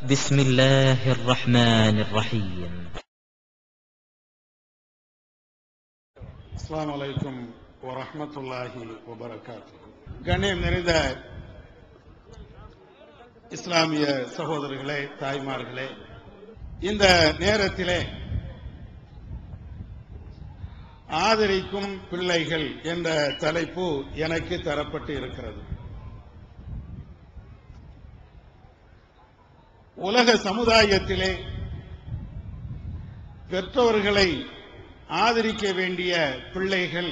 بسم الله الرحمن الرحيم. السلام عليكم ورحمة الله وبركاته. கண்ணியம் நிறைந்த இஸ்லாமிய சகோதரர்களே, தாய்மார்களே, இந்த நேரத்திலே ஆதரிக்கும் பிள்ளைகள் என்ற தலைப்பு எனக்கு தரப்பட்டு இருக்கிறது. உலக சமுதாயத்திலே பெற்றோர்களை ஆதரிக்க வேண்டிய பிள்ளைகள்,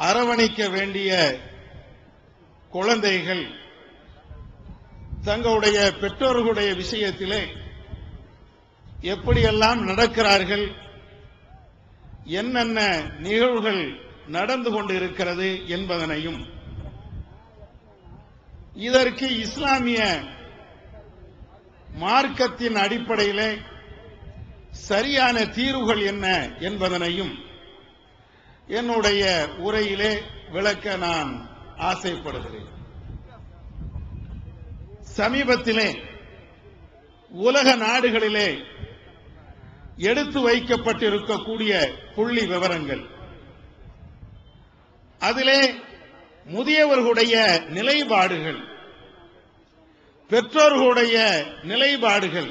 அரவணைக்க வேண்டிய குழந்தைகள் தங்களுடைய பெற்றோர்களுடைய விஷயத்திலே எப்படியெல்லாம் நடக்கிறார்கள், என்னென்ன நிகழ்வுகள் நடந்து கொண்டிருக்கிறது என்பதனையும், இதற்கு இஸ்லாமிய மார்க்கத்தின் அடிப்படையிலே சரியான தீர்வுகள் என்ன என்பதனையும் என்னுடைய உரையிலே விளக்க நான் ஆசைப்படுகிறேன். சமீபத்திலே உலக நாடுகளிலே எடுத்து வைக்கப்பட்டிருக்கக்கூடிய புள்ளி விவரங்கள், அதிலே முதியவர்களுடைய நிலைப்பாடுகள், பெற்றோர்களுடைய நிலைப்பாடுகள்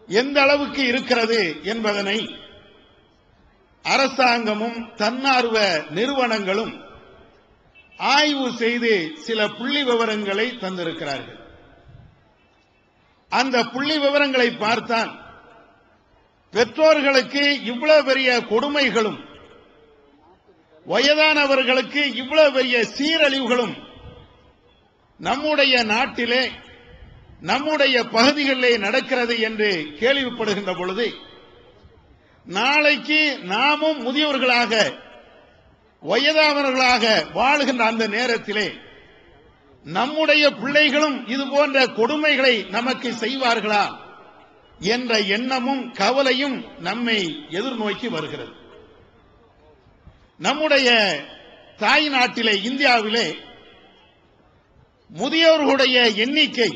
எந்த அளவுக்கு இருக்கிறது என்பதனை அரசாங்கமும் தன்னார்வ நிறுவனங்களும் ஆய்வு செய்து சில புள்ளி விவரங்களை தந்திருக்கிறார்கள். அந்த புள்ளி விவரங்களை பார்த்தால் பெற்றோர்களுக்கு இவ்வளவு பெரிய கொடுமைகளும், வயதானவர்களுக்கு இவ்வளவு பெரிய சீரழிவுகளும் நம்முடைய நாட்டிலே, நம்முடைய பகுதிகளிலே நடக்கிறது என்று கேள்விப்படுகின்ற பொழுது, நாளைக்கு நாமும் முதியவர்களாக, வயதானவர்களாக வாழுகின்ற அந்த நேரத்திலே நம்முடைய பிள்ளைகளும் இது போன்ற கொடுமைகளை நமக்கு செய்வார்களா என்ற எண்ணமும் கவலையும் நம்மை எதிர்நோக்கி வருகிறது. நம்முடைய தாய் நாட்டிலே, இந்தியாவிலே முதியோர்களுடைய எண்ணிக்கை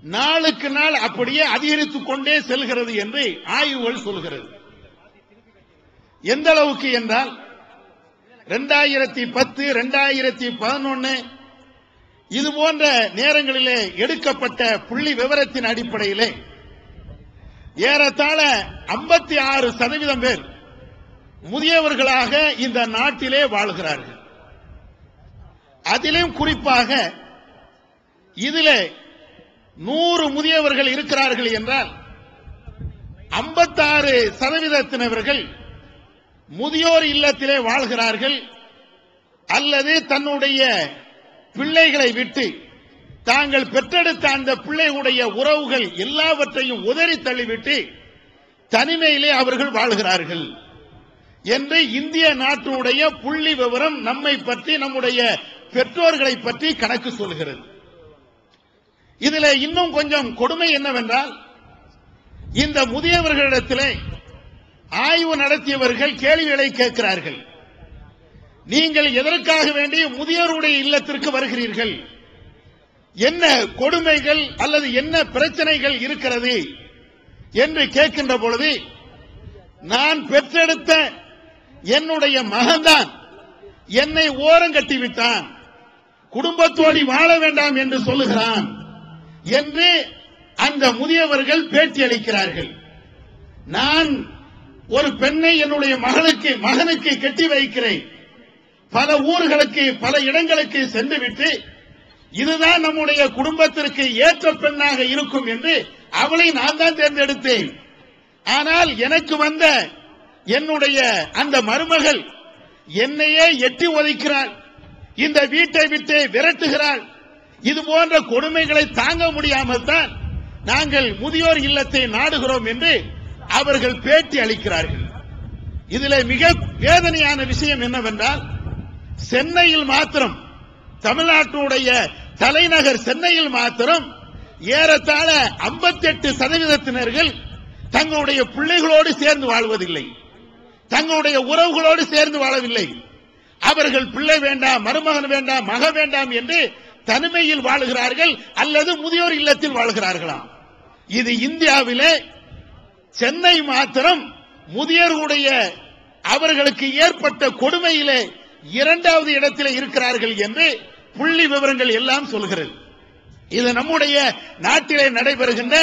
நாளுக்கு நாள் அப்படியே அதிகரித்துக் கொண்டே செல்கிறது என்று ஆய்வுகள் சொல்கிறது. எந்த அளவுக்கு என்றால் 2010, 2011 இது போன்ற நேரங்களிலே எடுக்கப்பட்ட புள்ளி விவரத்தின் அடிப்படையிலே ஏறத்தாழ 56% பேர் முதியவர்களாக இந்த நாட்டிலே வாழ்கிறார்கள். அதிலும் குறிப்பாக இதிலே 100 முதியவர்கள் இருக்கிறார்கள் என்றால் 56% முதியோர் இல்லத்திலே வாழ்கிறார்கள், அல்லது தன்னுடைய பிள்ளைகளை விட்டு தாங்கள் பெற்றெடுத்த அந்த பிள்ளைகளுடைய உறவுகள் எல்லாவற்றையும் உதறி தள்ளிவிட்டு தனிமையிலே அவர்கள் வாழ்கிறார்கள் என்று இந்திய நாட்டினுடைய புள்ளி விவரம் நம்மை பற்றி, நம்முடைய பெற்றோர்களை பற்றி கணக்கு சொல்கிறது. இதில் இன்னும் கொஞ்சம் கொடுமை என்னவென்றால், இந்த முதியவர்களிடத்திலே ஆய்வு நடத்தியவர்கள் கேள்விகளை கேட்கிறார்கள். நீங்கள் எதற்காக வேண்டி முதியோருடைய இல்லத்திற்கு வருகிறீர்கள், என்ன கொடுமைகள் அல்லது என்ன பிரச்சனைகள் இருக்கிறது என்று கேட்கின்ற பொழுது, நான் பெற்றெடுத்த என்னுடைய மகன்தான் என்னை ஓரங்கட்டிவிட்டான், குடும்பத்தோடு வாழ வேண்டாம் என்று சொல்லுகிறான் என்று அந்த முதியவர்கள் பேட்டி அளிக்கிறார்கள். நான் ஒரு பெண்ணை என்னுடைய மகனுக்கு கட்டி வைக்கிறேன், பல ஊர்களுக்கு பல இடங்களுக்கு சென்றுவிட்டு இதுதான் நம்முடைய குடும்பத்திற்கு ஏற்ற பெண்ணாக இருக்கும் என்று அவளை நான் தான் தேர்ந்தெடுத்தேன். ஆனால் எனக்கு வந்த என்னுடைய அந்த மருமகள் என்னையே எட்டி ஒதுக்கிறாள், இந்த வீட்டை விட்டு விரட்டுகிறாள். இது போன்ற கொடுமைகளை தாங்க முடியாமல் தான் நாங்கள் முதியோர் இல்லத்தை நாடுகிறோம் என்று அவர்கள் பேட்டி அளிக்கிறார்கள். இதில் மிக வேதனையான விஷயம் என்னவென்றால், சென்னையில் மாத்திரம், தமிழ்நாட்டுடைய தலைநகர் சென்னையில் மாத்திரம் ஏறத்தாழ 58% தங்களுடைய பிள்ளைகளோடு சேர்ந்து வாழ்வதில்லை, தங்களுடைய உறவுகளோடு சேர்ந்து வாழவில்லை. அவர்கள் பிள்ளை வேண்டாம், மருமகன் வேண்டாம், மக வேண்டாம் என்று தனிமையில் வாழுகிறார்கள் அல்லது முதியோர் இல்லத்தில் வாழ்கிறார்களாம். இது இந்தியாவிலே சென்னை மாத்திரம் முதியோர்களுடைய அவர்களுக்கு ஏற்பட்ட கொடுமையிலே 2வது இடத்தில் இருக்கிறார்கள் என்று புள்ளி விவரங்கள் எல்லாம் சொல்கிறது. இது நம்முடைய நாட்டிலே நடைபெறுகின்ற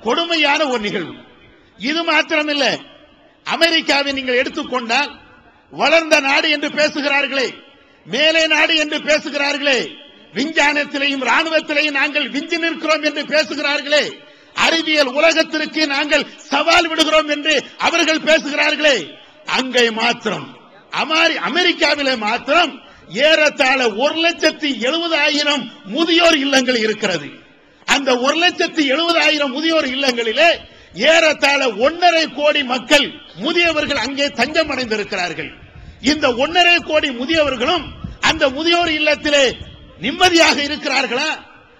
கொடுமையான ஒரு நிகழ்வு. இது மாத்திரமில்லை, அமெரிக்காவை நீங்கள் எடுத்துக்கொண்டால் வளர்ந்த நாடு என்று பேசுகிறார்களே, மேலே நாடு என்று பேசுகிறார்களே, விஞ்ஞானத்திலேயும் ராணுவத்திலேயும் நாங்கள் விஞ்சி நிற்கிறோம் என்று பேசுகிறார்களே, அறிவியல் உலகத்திற்கு நாங்கள் சவால் விடுகிறோம் என்று அவர்கள் பேசுகிறார்களே, அங்கே மாத்திரம் அமெரிக்காவிலே மாத்திரம் ஏறத்தாழ 1,70,000 முதியோர் இல்லங்கள் இருக்கிறது. அந்த 1,70,000 முதியோர் இல்லங்களிலே ஏறத்தாழ 1.5 கோடி மக்கள் முதியவர்கள் அங்கே தஞ்சம் அடைந்திருக்கிறார்கள். இந்த 1.5 கோடி முதியவர்களும் அந்த முதியோர் இல்லத்திலே நிம்மதியாக இருக்கிறார்களா,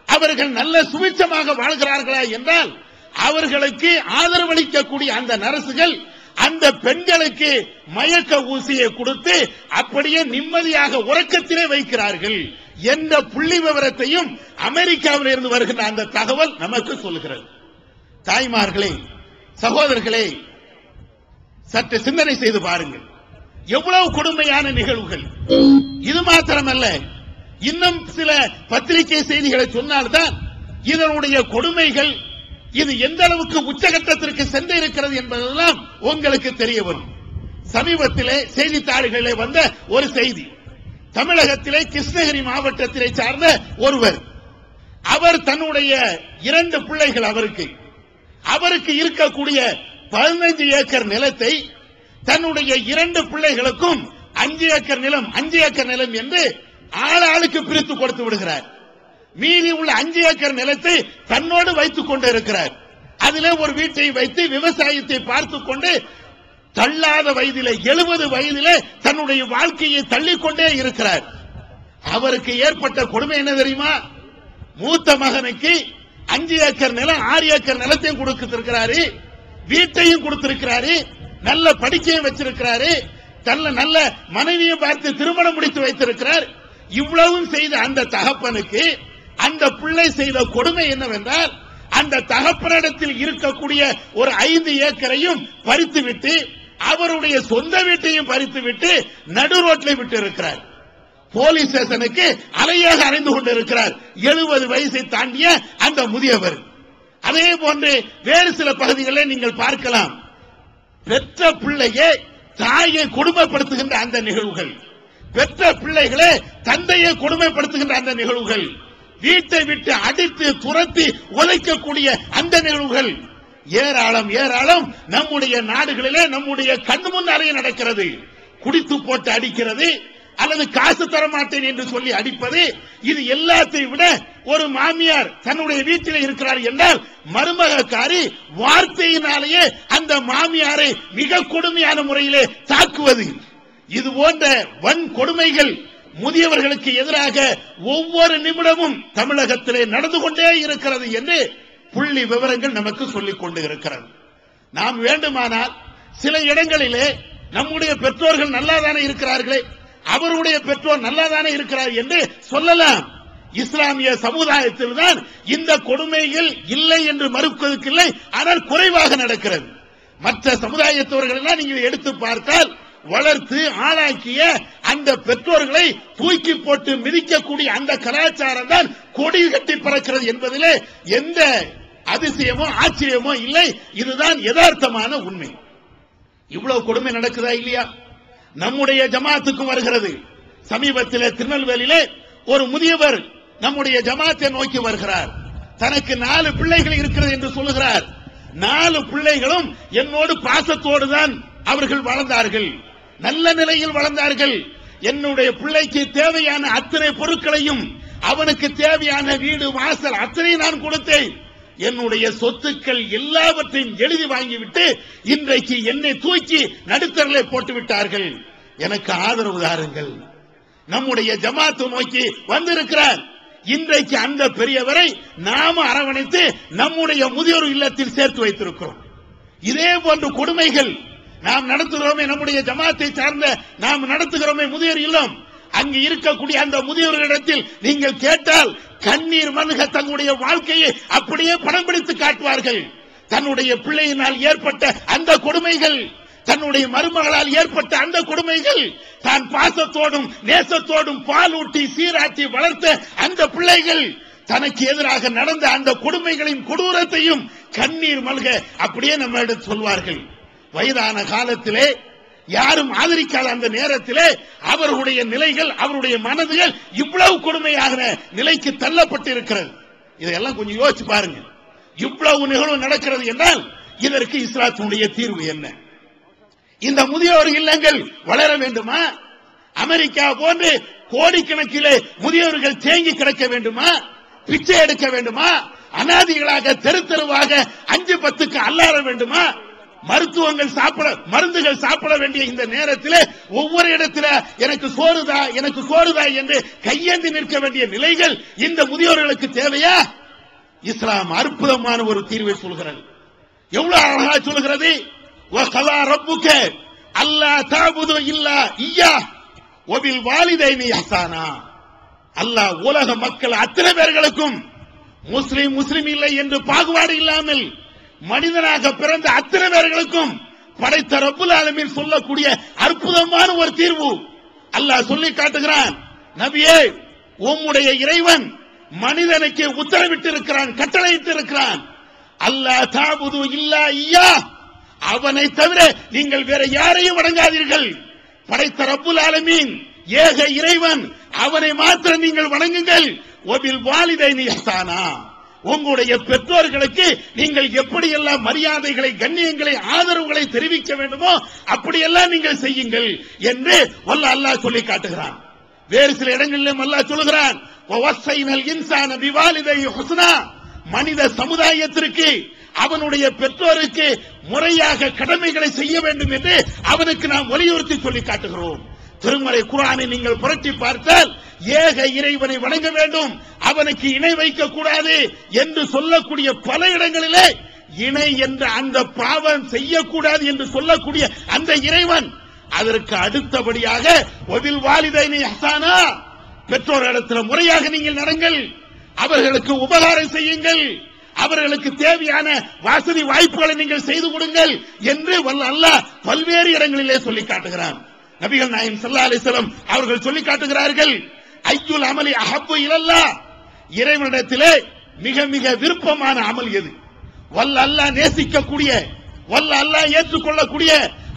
அவர்கள் நல்ல சுபிட்சமாக வாழ்கிறார்களா என்றால் அவர்களுக்கு ஆதரவளிக்கக்கூடிய அந்த நர்சுகள் அந்த பெண்களுக்கு மயக்க ஊசியை கொடுத்து அப்படியே நிம்மதியாக உறக்கத்திலே வைக்கிறார்கள் என்ற புள்ளி விவரத்தையும் அமெரிக்காவில் இருந்து வருகின்ற அந்த தகவல் நமக்கு சொல்கிறது. தாய்மார்களே, சகோதரர்களே, சற்று சிந்தனை செய்து பாருங்கள், எவ்வளவு கொடுமையான நிகழ்வுகள். இது மாத்திரமல்ல, இன்னும் சில பத்திரிகை செய்திகளை சொன்னால்தான் இதனுடைய கொடுமைகள் இது எந்த அளவுக்கு உச்சகட்டத்திற்கு சென்று இருக்கிறது என்பதெல்லாம் உங்களுக்கு தெரிய வரும். சமீபத்திலே செய்தித்தாள்களிலே வந்த ஒரு செய்தி, தமிழகத்திலே கிருஷ்ணகிரி மாவட்டத்திலே சார்ந்த ஒருவர், அவர் தன்னுடைய 2 பிள்ளைகள் அவருக்கு இருக்கக்கூடிய 15 ஏக்கர் நிலத்தை தன்னுடைய 2 பிள்ளைகளுக்கும் 5 ஏக்கர் நிலம் என்று ஆளாளுக்கு பிரித்து கொடுத்து விடுகிறார். மீதி உள்ள 5 ஏக்கர் நிலத்தை தன்னோடு வைத்துக் கொண்டு இருக்கிறார். அதிலே ஒரு வீட்டை வைத்து விவசாயத்தை பார்த்துக் கொண்டு தள்ளாத வயதிலே 70 வயதிலே தன்னுடைய வாழ்க்கையை தள்ளிக்கொண்டே இருக்கிறார். அவருக்கு ஏற்பட்ட கொடுமை என்ன தெரியுமா? மூத்த மகனுக்கு 5 ஏக்கர் நிலம் 6 ஏக்கர் நிலத்தையும் கொடுத்திருக்கிறாரு, வீட்டையும் கொடுத்திருக்கிறாரு, நல்ல படிக்கையும் வச்சிருக்கிறாரு, நல்ல மனைவியை பார்த்து திருமணம் முடித்து வைத்திருக்கிறார். இவ்வளவும் செய்த அந்த தகப்பனுக்கு அந்த பிள்ளை செய்த கொடுமை என்னவென்றால், அந்த தகப்பனிடத்தில் இருக்கக்கூடிய ஒரு 5 ஏக்கரையும் பறித்துவிட்டு அவருடைய சொந்த வீட்டையும் பறித்துவிட்டு நடு ரோட்டில் விட்டு இருக்கிறார். போலீஸ் ஸ்டேஷனுக்கு அலையாக அறைந்து கொண்டிருக்கிறார் 70 வயசை தாண்டிய அந்த முதியவர். அதே போன்று வேறு சில பகுதிகளில் நீங்கள் பார்க்கலாம், பெற்ற பிள்ளையை தாயை கொடுமைப்படுத்துகின்ற அந்த நிகழ்வுகள், பெற்ற பிள்ளைகளே தந்தையை கொடுமைப்படுத்துகின்ற அந்த நிகழ்வுகள், வீட்டை விட்டு அடித்து துரத்தி உதைக்கக்கூடிய அந்த நிகழ்வுகள் ஏராளம் நம்முடைய நாடுகளிலே நம்முடைய கண்ணு முன்னாலேயே நடக்கிறது. குடித்து போட்டு அடிக்கிறது அல்லது காசு தரமாட்டேன் என்று சொல்லி அடிப்பது, இது எல்லாத்தையும் விட ஒரு மாமியார் தன்னுடைய வீட்டில் இருக்கிறார் என்றால் மருமகக்காரி வார்த்தையினாலேயே அந்த மாமியாரை மிக கொடுமையான முறையிலே தாக்குவது, இது போன்ற வன் கொடுமைகள் முதியவர்களுக்கு எதிராக ஒவ்வொரு நிமிடமும் தமிழகத்திலே நடந்து கொண்டே இருக்கிறது என்று புள்ளி விவரங்கள் நமக்கு சொல்லிக் கொண்டு இருக்கிறது. நாம் வேண்டுமானால் சில இடங்களிலே நம்முடைய பெற்றோர்கள் நல்லாதானே இருக்கிறார்களே, அவருடைய பெற்றோர் நல்லாதானே இருக்கிறார் என்று சொல்லலாம். இஸ்லாமிய சமுதாயத்தில் தான் இந்த கொடுமைகள் இல்லை என்று மறுப்பதற்கு இல்லை, ஆனால் குறைவாக நடக்கிறது. மற்ற சமுதாயத்தவர்கள் எல்லாம் நீங்கள் எடுத்து பார்த்தால் வளர்த்து ஆளாக்கிய அந்த பெற்றோர்களை தூக்கி போட்டு மிதிக்கக்கூடிய அந்த கலாச்சாரம் தான் கொடி கட்டி பறக்கிறது என்பதிலே எந்த அதிசயமோ ஆச்சரியமோ இல்லை. இதுதான் யதார்த்தமான உண்மை. இவ்வளவு கொடுமை நடக்குதா இல்லையா? நம்முடைய ஜமாத்துக்கும் வருகிறது. சமீபத்தில் திருநெல்வேலியிலே ஒரு முதியவர் நம்முடைய ஜமாத்தை நோக்கி வருகிறார். தனக்கு 4 பிள்ளைகள் இருக்கிறது என்று சொல்லுகிறார். 4 பிள்ளைகளும் என்னோடு பாசத்தோடு தான் அவர்கள் வளர்ந்தார்கள், நல்ல நிலையில் வளர்ந்தார்கள். என்னுடைய பிள்ளைக்கு தேவையான அத்தனை பொருட்களையும், அவனுக்கு தேவையான வீடு வாசல் அத்தனை நான் கொடுத்தேன். என்னுடைய சொத்துக்கள் எல்லாவற்றையும் எழுதி வாங்கிவிட்டு இன்றைக்கு என்னை தூக்கி நடுத்தரலை போட்டு விட்டார்கள். எனக்கு ஆதரவு தாருங்கள். நம்முடைய ஜமாத்து நோக்கி வந்திருக்கிறார். இன்றைக்கு அந்த பெரியவரை நாம அரவணைத்து நம்முடைய முதியோர் இல்லத்தில் சேர்த்து வைத்திருக்கிறோம். இதே போன்ற கொடுமைகள் நாம் நடத்துகிறோமே, நம்முடைய ஜமாத்தை சார்ந்த நாம் நடத்துகிறோமே முதியோர் இல்லம், அங்கு இருக்கக்கூடிய அந்த முதியோர்களிடத்தில் நீங்கள் கேட்டால் கண்ணீர் மல்க தங்களுடைய வாழ்க்கையை அப்படியே படம் பிடித்து காட்டுவார்கள். தன்னுடைய பிள்ளையினால் ஏற்பட்ட அந்த கொடுமைகள், தன்னுடைய மருமகளால் ஏற்பட்ட அந்த கொடுமைகள், தான் பாசத்தோடும் நேசத்தோடும் பாலூட்டி சீராட்டி வளர்த்த அந்த பிள்ளைகள், தனக்கு எதிராக நடந்த அந்த கொடுமைகளின் கொடூரத்தையும் கண்ணீர் மல்க அப்படியே நம்மிடம் சொல்வார்கள். வயதான காலத்திலே யாரும் ஆதரிக்காத அந்த நேரத்திலே அவர்களுடைய நிலைகள், அவருடைய மனதுகள் இவ்வளவு கொடுமையான நிலைக்கு தள்ளப்பட்டு இருக்கிறது. இதையெல்லாம் கொஞ்சம் யோசிச்சு பாருங்க. இவ்வளவு நிகழ்வு நடக்கிறது என்றால் இதற்கு இஸ்லாத்தினுடைய தீர்வு என்ன? இந்த முதியோர் இல்லங்கள் வளர வேண்டுமா? அமெரிக்கா போன்று கோடிக்கணக்கிலே முதியோர்கள் தேங்கி கிடக்க வேண்டுமா? பிச்சை எடுக்க வேண்டுமா? அனாதிகளாக தெரு தெருவாக 5-10க்கு அல்லாற வேண்டுமா? மருந்துகள் சாப்பிட வேண்டிய இந்த நேரத்தில் ஒவ்வொரு இடத்துல எனக்கு சோறுதா என்று கையேந்தி நிற்க வேண்டிய நிலைகள் இந்த முதியோர்களுக்கு தேவையா? இஸ்லாம் அற்புதமான ஒரு தீர்வை சொல்கிறது. எவ்வளவு அழகா சொல்கிறது. வகலா ரப்புக அல்லா தஅபுது இல்லா இய்யா வபில் வாலிதைனி இஹ்சானா. அல்லாஹ் உலக மக்கள் அத்தனை பேர்களுக்கும் முஸ்லிம் இல்லை என்று பாகுபாடு இல்லாமல் மனிதனாக பிறந்த அத்தனை பேர்களுக்கும் படைத்த ரப்புல் ஆலமீன் சொல்லக்கூடிய அற்புதமான ஒரு தீர்வு அல்லாஹ் சொல்லி காட்டுகிறான். நபியே, உம்முடைய இறைவன் மனிதனுக்கு உத்தரவிட்டு இருக்கிறான், கட்டளையிட்டு இருக்கிறான். அல்லா தஅபுது இல்லா இய்யா, அவனை தவிர நீங்கள் வேற யாரையும் வணங்காதீர்கள். படைத்த ரப்புல் ஆலமீன் ஏக இறைவன், அவனை மாத்திரம் நீங்கள் வணங்குங்கள். வபில் வாலிதைனி இஹ்சானா, உங்களுடைய பெற்றோர்களுக்கு நீங்கள் எப்படியெல்லாம் மரியாதைகளை, கண்ணியங்களை, ஆதரவுகளை தெரிவிக்க வேண்டுமோ அப்படியெல்லாம் நீங்கள் செய்யுங்கள் என்று அல்லாஹ் சொல்லி காட்டுகிறான். வேறு சில இடங்களிலும் அல்லாஹ் சொல்கிறான், வவஸ்ஸைனல் இன்சான பிவாலிதைஹி ஹுஸ்னா, மனித சமுதாயத்திற்கு அவனுடைய பெற்றோருக்கு முறையாக கடமைகளை செய்ய வேண்டும் என்று அவனுக்கு நாம் வலியுறுத்தி சொல்லி காட்டுகிறோம். திருமறை குர்ஆனை நீங்கள் புரட்டி பார்த்தால் ஏக இறைவனை வணங்க வேண்டும், அவனுக்கு இணை வைக்க கூடாது என்று சொல்லக்கூடிய பல இடங்களிலே இணை என்ற அந்த பாவம் செய்யக்கூடாது என்று சொல்லக்கூடிய அந்த இறைவன் அதற்கு அடுத்தபடியாக வபில் வாலிதைனி இஹ்சானா, பெற்றோரிடத்தில் முறையாக நீங்கள் நடங்கள், அவர்களுக்கு உபகாரம் செய்யுங்கள், அவர்களுக்கு தேவையான வசதி வாய்ப்புகளை நீங்கள் செய்து கொடுங்கள் என்று அல்லாஹ் பல்வேறு இடங்களிலே சொல்லி காட்டுகிறான். நபிகள் நாயகம் ஸல்லல்லாஹு அலைஹி வஸல்லம் அவர்கள் சொல்லி காட்டுகிறார்கள், ஐயுல் அமலி அஹப்பு இலல்லாஹ், இறைவனிடத்திலே மிக மிக விருப்பமான அமல் எது? அல்லாஹ் நேசிக்கக்கூடிய, அல்லாஹ் ஏற்றுக்கொள்ளக்கூடிய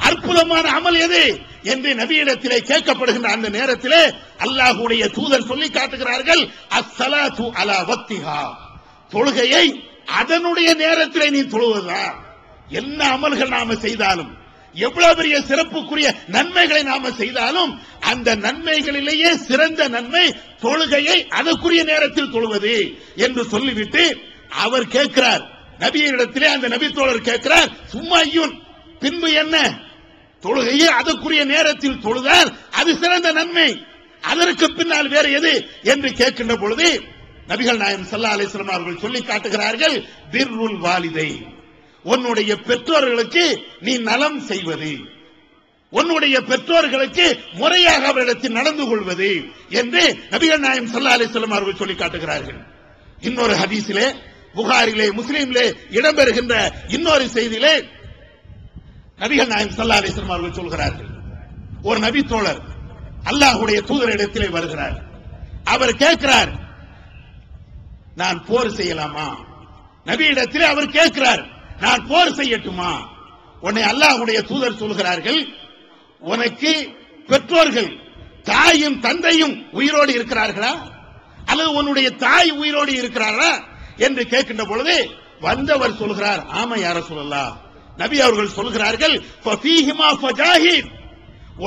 அற்புதமான அமல் எது என்று நபியிடத்திலே கேட்கப்படுகின்ற அந்த நேரத்திலே அல்லாஹ்வுடைய தூதர் சொல்லி காட்டுகிறார்கள், அஸ்ஸலாத்து அலா வக்திஹா, தொழுகையை அதனுடைய நேரத்திலே நீ தொழுவதா. என்ன அமல்கள் நாம செய்தாலும், எவ்வளவு பெரிய சிறப்புக்குரிய நன்மைகளை நாம செய்தாலும் அந்த நன்மைகளிலேயே சிறந்த நன்மை தொழுகையை அதற்குரிய நேரத்தில் தொழுவது என்று சொல்லிவிட்டு அவர் கேட்கிறார், நபியிடத்திலே அந்த நபி தோழர் கேட்கிறார், சும்மா பின்பு என்ன? தொழுகையை அதற்குரிய நேரத்தில் தொழுதால் அது சிறந்த நன்மை, அதற்கு பின்னால் வேற எது என்று கேட்கின்ற பொழுது நபிகள் நாயகம் ஸல்லல்லாஹு அலைஹி வஸல்லம் அவர்கள் சொல்லி காட்டுகிறார்கள், பிர்ருல் வாலிதை, உன்னுடைய பெற்றோர்களுக்கு நீ நலம் செய்வது, உன்னுடைய பெற்றோர்களுக்கு முறையாக அவரிடத்தில் நடந்து கொள்வது என்று நபிகள் நாயகம் ஸல்லல்லாஹு அலைஹி வஸல்லம் அவர்கள் சொல்லி காட்டுகிறார்கள். இன்னொரு ஹதீஸிலே, புகாரிலே, முஸ்லிமிலே இடம்பெறுகின்ற இன்னொரு செய்தியிலே நபிகள் நாயகம் ஸல்லல்லாஹு அலைஹி வஸல்லம் அவர்கள் சொல்கிறார்கள், ஒரு நபி தோழர் அல்லாஹ்வுடைய தூதரிடத்திலே வருகிறார். அவர் கேட்கிறார், நான் போர் செய்யலாமா? நபியிடத்திலே அவர் கேட்கிறார், நான் போர் செய்யட்டுமா? உன்னை அல்லாஹ்வுடைய தூதர் சொல்கிறார்கள், உனக்கு பெற்றோர்கள் தாயும் தந்தையும் உயிரோடு இருக்கிறார்களா, அல்லது உன்னுடைய தாய் உயிரோடு இருக்கிறார்களா என்று கேட்கின்ற பொழுது வந்தவர் சொல்கிறார், ஆமா யா ரசூலல்லாஹ். நபி அவர்கள் சொல்கிறார்கள், ஃபீஹிமா ஃபஜாஹித்,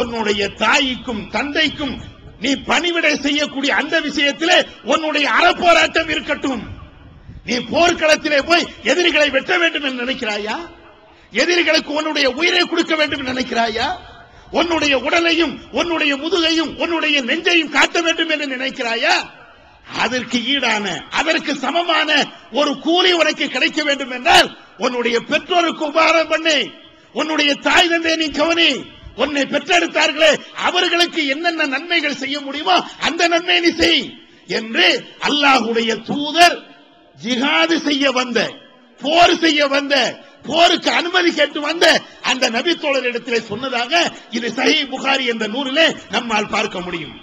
உன்னுடைய தாய்க்கும் தந்தைக்கும் நீ பணிவிடை செய்யக்கூடிய அந்த விஷயத்திலே உன்னுடைய அறப்போராட்டம் இருக்கட்டும். நீ போர்க்களத்திலே போய் எதிரிகளை வெட்ட வேண்டும் என்று நினைக்கிறாயா? எதிரிகளுக்கு உன்னுடைய உயிரை கொடுக்க வேண்டும் என்று நினைக்கிறாயா? உன்னுடைய உடலையும் உன்னுடைய முதுகையும் உன்னுடைய நெஞ்சையும் காட்ட வேண்டும் என்று நினைக்கிறாயா? அதற்கு ஈடான, அதற்கு சமமான ஒரு கூலி உனக்கு கிடைக்க வேண்டும் என்றால் உன்னுடைய பெற்றோருக்கு உபகாரம் பண்ணு, உன்னுடைய தாய் தந்தை நீ கவனி, உன்னை பெற்றெடுத்தார்களே அவர்களுக்கு என்னென்ன நன்மைகள் செய்ய முடியுமோ அந்த நன்மை நீ செய் என்று அல்லாஹ்வுடைய தூதர் ஜிஹாது செய்ய வந்த, போர் செய்ய வந்த, போருக்கு அனுமதி கேட்டு வந்த அந்த நபி தோழரிடத்திலே சொன்னதாக இது சஹீஹ் புகாரி என்ற நூலிலே நம்மால் பார்க்க முடியும்.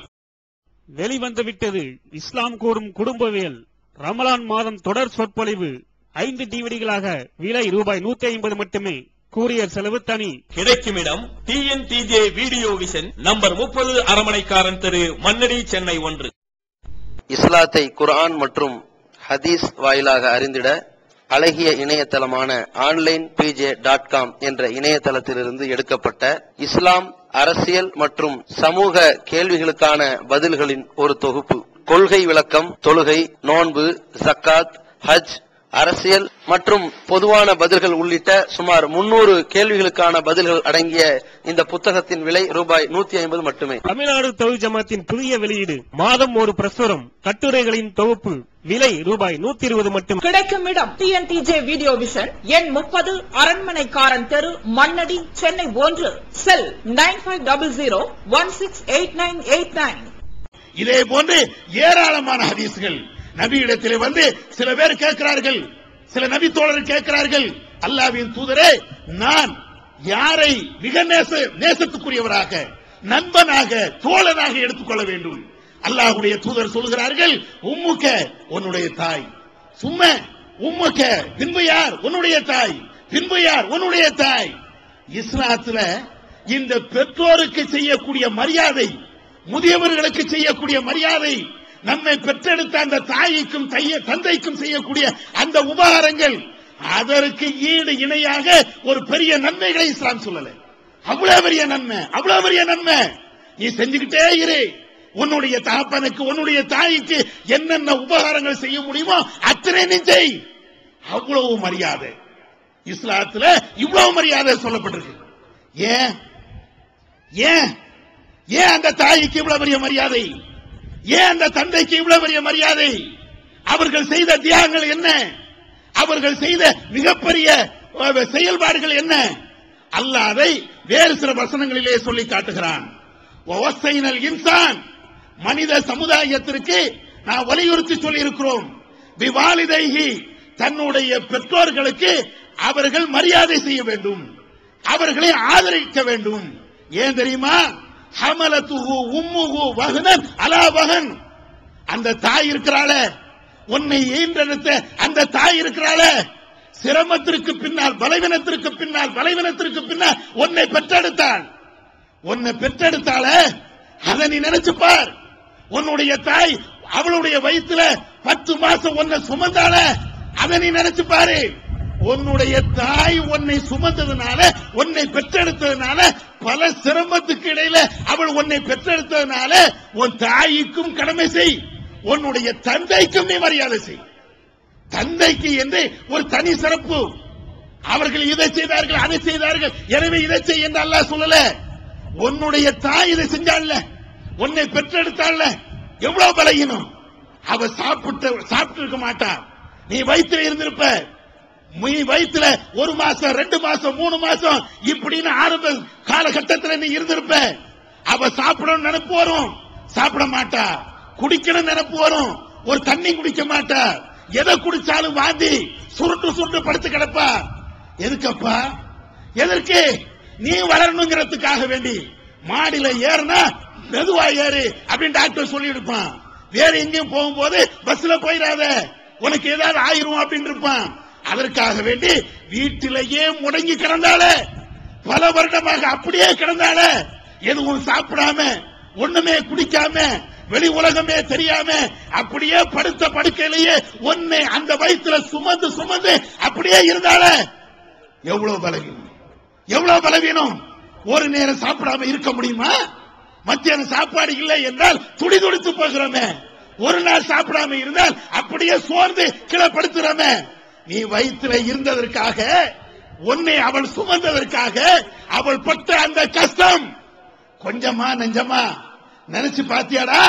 வெளிவந்துவிட்டது இஸ்லாம் கூறும் குடும்பவியல் ரமலான் மாதம் தொடர் சொற்பொழிவு 5 டிவிடிகளாக விலை ரூபாய் 150 மட்டுமே. கூரியர் செலவு தனி. கிடைக்கும் இடம் TNTJ வீடியோ விஷன், நம்பர் 30, அரமனைக்காரன் தெரு, மண்ணடி, சென்னை 1. இஸ்லாத்தை குர்ஆன் மற்றும் ஹதீஸ் வாயிலாக அறிந்திட அழகிய இணையதளமான onlinepj.com என்ற இணையதளத்திலிருந்து எடுக்கப்பட்ட இஸ்லாம், அரசியல் மற்றும் சமூக கேள்விகளுக்கான பதில்களின் ஒரு தொகுப்பு. கொள்கை விளக்கம், தொழுகை, நோன்பு, ஜக்காத், ஹஜ், அரசியல் மற்றும் பொதுவான பதில்கள் உள்ளிட்ட சுமார் 300 கேள்விகளுக்கான பதில்கள் அடங்கிய இந்த புத்தகத்தின் விலை ரூபாய் 150 மட்டுமே. தமிழ்நாடு தௌஹீத் ஜமாத்தின் புதிய வெளியீடு, மாதம் ஒரு பிரசுரம், கட்டுரைகளின் தொகுப்பு, விலை ரூபாய் 120 மட்டும். கிடைக்கும் இடம் TNTJ வீடியோ விஷன், எண் 30, அரண்மனைக்காரன் தெரு, மண்ணடி, சென்னை 1. செல் 9500168989. இதே போன்று ஏராளமான ஹதீஸ்கள் நபியிடத்திலே வந்து சில பேர் கேட்கிறார்கள், சில நபி தோழர்கள் கேட்கிறார்கள், அல்லாஹ்வின் தூதரே, நான் யாரை மிக நேசத்துக்குரியவராக, நண்பனாக, தோழனாக எடுத்துக்கொள்ள வேண்டும்? அல்லாஹ்வுடைய தூதர் சொல்கிறார்கள், உம்முக்க, உன்னுடைய தாய், சும்மா உம்முக்க, பின்பு யார்? உன்னுடைய தாய், பின்பு யார்? உன்னுடைய தாய். இஸ்லாத்துல இந்த பெற்றோருக்கு செய்யக்கூடிய மரியாதை, முதியவர்களுக்கு செய்யக்கூடிய மரியாதை, நம்மை பெற்றெடுத்த அந்த தாய்க்கும் தந்தைக்கும் செய்யக்கூடிய அந்த உபகாரங்கள், அதற்கு ஈடு இணையாக ஒரு பெரிய நன்மைகளை இஸ்லாம் சொல்லல. அவ்வளவு பெரிய நன்மை, அவ்வளவு பெரிய நன்மை நீ செஞ்சுக்கிட்டே இரு. உன்னுடைய தகப்பனுக்கு, உன்னுடைய தாய்க்கு என்னென்ன உபகாரங்கள் செய்ய முடியுமோ அத்தனை நீ செய். அவ்வளவு மரியாதை இஸ்லாத்துல, இவ்வளவு மரியாதை சொல்லப்பட்டிருக்கு. ஏன் ஏன் ஏன் அந்த தாய்க்கு இவ்வளவு பெரிய மரியாதை? ஏன் அந்த தந்தைக்கு இவ்வளவு பெரிய மரியாதை? அவர்கள் செய்த தியாகங்கள் என்ன? அவர்கள் செய்த மிகப்பெரிய செயல்பாடுகள் என்ன? அல்லாஹ் அதை வேறு சில வசனங்களிலே சொல்லி காட்டுகிறான். வஸைனல் இன்சான், மனித சமுதாயத்திற்கு நான் வலியுறுத்தி சொல்லி இருக்கிறோம், பிவாலிதைஹி, தன்னுடைய பெற்றோர்களுக்கு அவர்கள் மரியாதை செய்ய வேண்டும், அவர்களை ஆதரிக்க வேண்டும். ஏன் தெரியுமா? ஹமலத்துஹு உம்முஹு வஹனன் அலா வஹன், அந்த தாய் இருக்கிறாளே, உன்னை ஈன்றெடுத்த அந்த தாய் இருக்கிறாளே, சிரமத்திற்கு பின்னால், பலவீனத்திற்கு பின்னால், பலவீனத்திற்கு பின்னால் உன்னை பெற்றெடுத்தாள். உன்னை பெற்றெடுத்தாளே, அதை நீ நினைச்சு பார். உன்னுடைய தாய் அவளுடைய வயிற்றுல 10 மாசம் உன்னை சுமந்தாள, அதை நீ நினைச்சு பாரு. உன்னுடைய தாய் உன்னை சுமந்ததுனால, உன்னை பெற்றெடுத்ததுனால, பல சிரமத்துக்கு இடையில அவள் உன்னை பெற்றெடுத்ததுனால உன் தாய்க்கும் கடமை செய், உன்னுடைய தந்தைக்கும் நீ மரியாதை செய். தந்தைக்கு என்று ஒரு தனி சிறப்பு. அவர்கள் இதை செய்தார்கள், அதை செய்தார்கள், எனவே இதை செய் என்று அல்லாஹ் சொல்லல. உன்னுடைய தாய் இதை செஞ்சாள்ல, உன்னை பெற்றெடுத்தாள்ல, எவ்வளவு பலகீனம். அவ சாப்பிட்டு இருக்க மாட்டா, நீ வயிற்றுல இருந்திருப்ப. நீ வயிற்றுல 1 மாசம், 2 மாசம், 3 மாசம் இப்படின்னு ஆரம்ப காலகட்டத்தில் நீ இருந்திருப்ப. அவ சாப்பிடணும் நினைப்பு வரும், சாப்பிட மாட்டா. குடிக்கணும் நினைப்பு வரும், ஒரு தண்ணி குடிக்க மாட்டா. எதை குடிச்சாலும் வாந்தி, சுருட்டு சுருட்டு படுத்து கிடப்பா. எதுக்கப்பா? எதற்கு? நீ வளரணுங்கிறதுக்காக வேண்டி. மாடியில ஏறுனா மெதுவா ஏறு அப்படின்னு டாக்டர் சொல்லி இருப்பான். வேற எங்கேயும் போகும்போது பஸ்ல போயிடாத, உனக்கு ஏதாவது ஆயிரும் அப்படின்னு இருப்பான். அதற்காக வேண்டி வீட்டிலேயே முடங்கி கிடந்தால, பல வருடமாக அப்படியே கிடந்தால, எதுவும் சாப்பிடாம, ஒண்ணுமே குடிக்காம, வெளி உலகமே தெரியாம, அப்படியே படுத்த படுக்கையிலேயே ஒன்னை அந்த வயிற்றுல சுமந்து சுமந்து அப்படியே இருந்தால, எவ்வளவு பலவீனம், எவ்வளவு பலவீனம். ஒரு நேரம் சாப்பிடாம இருக்க முடியுமா? மத்தியானம் சாப்பாடு இல்லை என்றால் துடி துடித்து போகிறோமே. ஒரு நாள் சாப்பிடாம இருந்தால் அப்படியே சோர்ந்து கீழே படுத்துறோமே. நீ வயிற்றுல இருந்ததற்காக, உன்னை அவள் சுமந்ததற்காக அவள் பட்ட அந்த கஷ்டம் கொஞ்சமா நெஞ்சமா நினைச்சு பாத்தியாடா?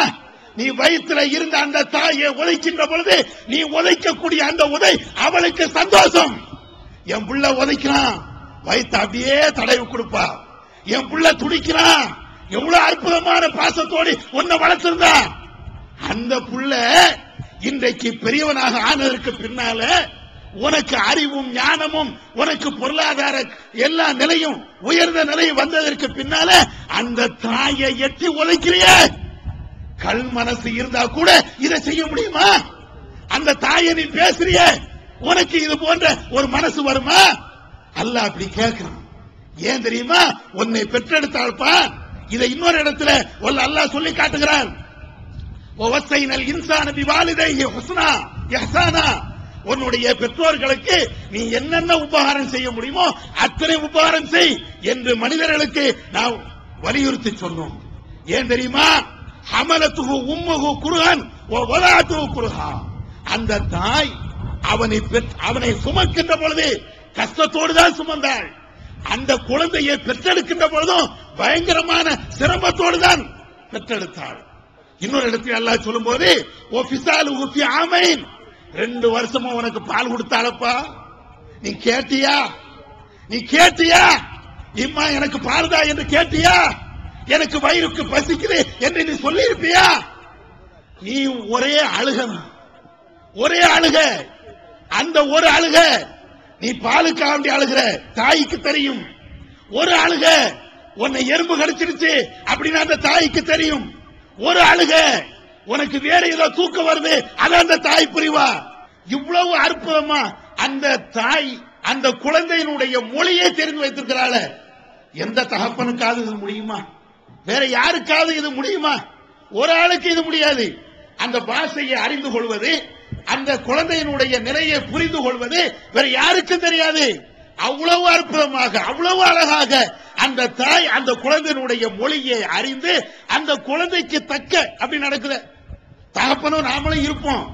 நீ வயிற்றுல இருந்த அந்த தாயை உதைக்கின்ற பொழுது நீ உதைக்கக்கூடிய அந்த உதை அவளுக்கு சந்தோஷம். என் புள்ள உதைக்கிறான், வயிற்று அப்படியே தடவி கொடுப்பா. என் புள்ள துடிக்கிறான், எவ்வளவு அற்புதமான பாசத்தோடு உன்னை வளர்த்திருந்தா, அந்த புள்ள இன்றைக்கு பெரியவனாக ஆனதற்கு பின்னால உனக்கு அறிவும் ஞானமும் உனக்கு பொருளாதார எல்லா நிலையும் உயர்ந்த நிலையும் வந்ததற்கு பின்னால அந்த தாயை எட்டி உதைக்கிறிய. கல் மனசு இருந்தா கூட இதை செய்ய முடியுமா? அந்த தாயை நீ பேசுறிய, உனக்கு இது போன்ற ஒரு மனசு வருமா? அல்லாஹ் அப்படி கேட்கிறான். ஏன் தெரியுமா? உன்னை பெற்றெடுத்தாள்பா. இதை இன்னொரு இடத்துல அல்லாஹ் சொல்லி காட்டுகிறான். வஸைனல் இன்சான பிவாலிதைஹி ஹுஸ்னா இஹ்சானா. உன்னுடைய பெற்றோர்களுக்கு நீ என்னென்ன உபகாரம் செய்ய முடியுமோ அத்தனை உபகாரம் செய் என்று மனிதர்களுக்கு நாம் வலியுறுத்தி சொன்னோம். ஏன் தெரியுமா? ஹமலத்துஹு உம்முஹு குர்ஹன் வ வலஅத்துஹு குர்ஹா. அந்த தாய் அவனை சுமக்கின்ற பொழுது கஷ்டத்தோடு தான் சுமந்தாள். அந்த குழந்தையை பெற்றெடுக்கின்ற பொழுதும் பயங்கரமான சிரமத்தோடு தான் பெற்றெடுத்தாள். இன்னொரு இடத்தில் அல்லாஹ் சொல்லும் போது ஓ ஃபிஸாலுஹு ஃபி ஆமைன், 2 வருஷமா உனக்கு பால் கொடுத்தாளப்பா, நீ கேட்டியா? நீ கேட்டியா? இம்மா எனக்கு பால்தா என்று கேட்டியா? எனக்கு வயிறுக்கு பசிக்குது என்று நீ சொல்லி இருப்பியா? நீ ஒரே அழுக, ஒரே அழுக. அந்த ஒரு அழுக நீ பாலுக்காக வேண்டி அழுகிற தாய்க்கு தெரியும். ஒரு அழுக உன்னை எறும்பு கடிச்சிருச்சு அப்படின்னு அந்த தாய்க்கு தெரியும். ஒரு அழுக உனக்கு வேற ஏதோ தூக்கம் வருது, அது அந்த தாய் புரிவா. இவ்வளவு அற்புதமா அந்த தாய் அந்த குழந்தையினுடைய மொழியை தெரிந்து வைத்திருக்கிறாள. எந்த தகப்பனுக்காவது இது முடியுமா? வேற யாருக்காவது இது முடியுமா? ஒரு ஆளுக்கு இது முடியாது. அந்த பாஷையை அறிந்து கொள்வது, அந்த குழந்தையினுடைய நிலையை புரிந்து கொள்வது வேற யாருக்கும் தெரியாது. அவ்வளவு அற்புதமாக அவ்வளவு அழகாக அந்த தாய் அந்த குழந்தையினுடைய மொழியை அறிந்து அந்த குழந்தைக்கு தக்க அப்படி நடக்குது. தகப்பனும் நாமளும் இருப்போம்.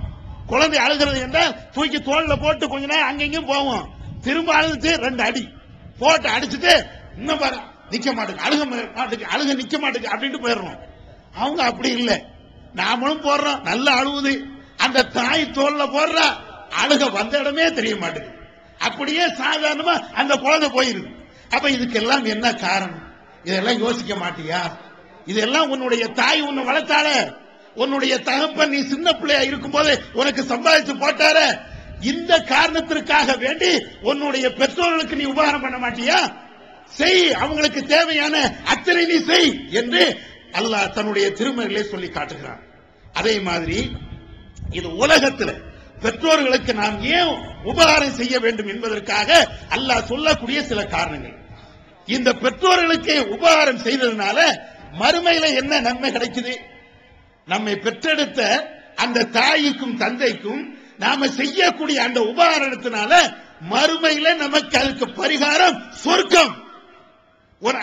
குழந்தை அழுகிறது என்றால் தூக்கி தோல்ல போட்டு கொஞ்ச நேரம் அங்கெங்கும் போவோம். திரும்ப அழுது 2 அடி போட்டு அடிச்சுட்டு இன்னும் பாரு நிக்க மாட்டேங்க, அழுக மாட்டுக்கு, அழுக நிக்க மாட்டுக்கு அப்படின்ட்டு போயிடுறோம். அவங்க அப்படி இல்லை. நாமளும் போடுறோம், நல்ல அழுவுது. அந்த தாய் தோல்ல போடுற அழுக வந்த இடமே தெரிய மாட்டேங்குது. அப்படியே சாதாரணமா அந்த குழந்தை போயிருது. அப்ப இதுக்கெல்லாம் என்ன காரணம்? இதெல்லாம் யோசிக்க மாட்டியா? இதெல்லாம் உன்னுடைய தாய் உன்னை வளர்த்தால, உன்னுடைய தகப்பன் நீ சின்ன பிள்ளையா இருக்கும் போது உனக்கு சம்பாதிச்சு போட்டார. இந்த காரணத்திற்காக வேண்டி உன்னுடைய பெற்றோர்களுக்கு நீ உபகாரம் பண்ண மாட்டியா? செய், அவங்களுக்கு தேவையான அத்தனை நீ செய் என்று அல்லாஹ் தன்னுடைய திருமறையிலே சொல்லி காட்டுகிறான். அதே மாதிரி இது உலகத்தில் பெற்றோர்களுக்கு நாம் ஏன் உபகாரம் செய்ய வேண்டும் என்பதற்காக அல்லாஹ் சொல்லக்கூடிய சில காரணங்கள். இந்த பெற்றோர்களுக்கு உபகாரம் செய்ததுனால மறுமையில என்ன நன்மை கிடைக்குது? நம்மை பெற்றெடுத்த அந்த தாய்க்கும் தந்தைக்கும் நாம செய்யக்கூடிய அந்த உபகாரத்தினால மறுமையில நமக்கு அதுக்கு பரிகாரம் சொர்க்கம். ஒரு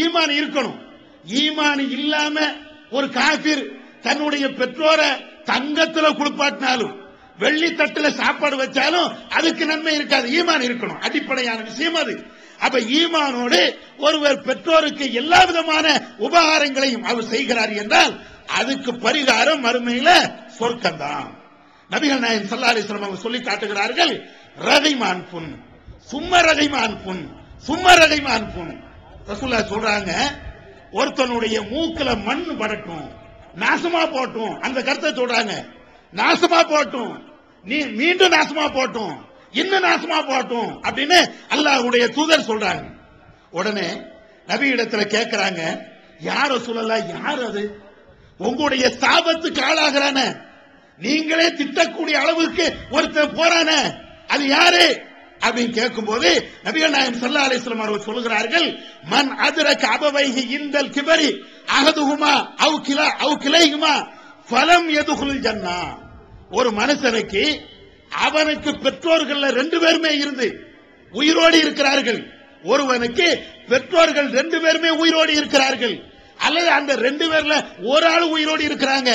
ஈமான் இருக்கணும். ஈமான் இல்லாம ஒரு காபிர் தன்னுடைய பெற்றோரை தங்கத்துல குளிப்பாட்டினாலும் வெள்ளி தட்டுல சாப்பாடு வச்சாலும் அதுக்கு நன்மை இருக்காது. ஈமான் இருக்கணும், அடிப்படையான விஷயம் அது. அப்ப ஈமானோடு ஒருவர் பெற்றோருக்கு எல்லா விதமான உபகாரங்களையும் அவர் செய்கிறார் என்றால் அதுக்கு பரிகாரம் மறுமையில சொர்க்கம்தான். நபிகள் நாயகம் ஸல்லல்லாஹு அலைஹி வஸல்லம் சொல்லி காட்டுகிறார்கள், ரகைமான் புன் சும்ம ரகைமான் புன் சும்ம ரகைமான் புன். ரசூலுல்லாஹ் சொல்றாங்க, ஒருத்தனுடைய மூக்குல மண் படட்டும், நாசமா போட்டும், அந்த கருத்தை சொல்றாங்க. நாசமா போட்டும், நீ மீண்டும் நாசமா போட்டும், இன்னும் நாசமா போட்டும் அப்படின்னு அல்லாஹ்வுடைய தூதர் சொல்றாங்க. உடனே நபி இடத்துல கேட்கிறாங்க, யார் ரசூலுல்லாஹ், யார் அது? உங்களுடைய சாபத்துக்கு ஆளாகிறான, நீங்களே திட்டக்கூடிய அளவுக்கு ஒருத்தர் போறான, அது யாரு அப்படின்னு கேட்கும் போது நபிகள் நாயகம் ஸல்லல்லாஹு அலைஹி வஸல்லம் அவர்கள் சொல்கிறார்கள், மன் அத்ரக அபவைஹி இந்தல் கிபரி அஹதுஹுமா அவ் கிளைஹுமா ஃபலம் யதுகுல் ஜன்னா. ஒரு மனுஷனுக்கு அவனுக்கு பெற்றோர்கள் 2 பேருமே இருந்து உயிரோடு இருக்கிறார்கள். ஒருவனுக்கு பெற்றோர்கள் 2 பேருமே உயிரோடு இருக்கிறார்கள், அல்லது அந்த 2 பேர்ல ஒரு ஆள் உயிரோடு இருக்கிறாங்க.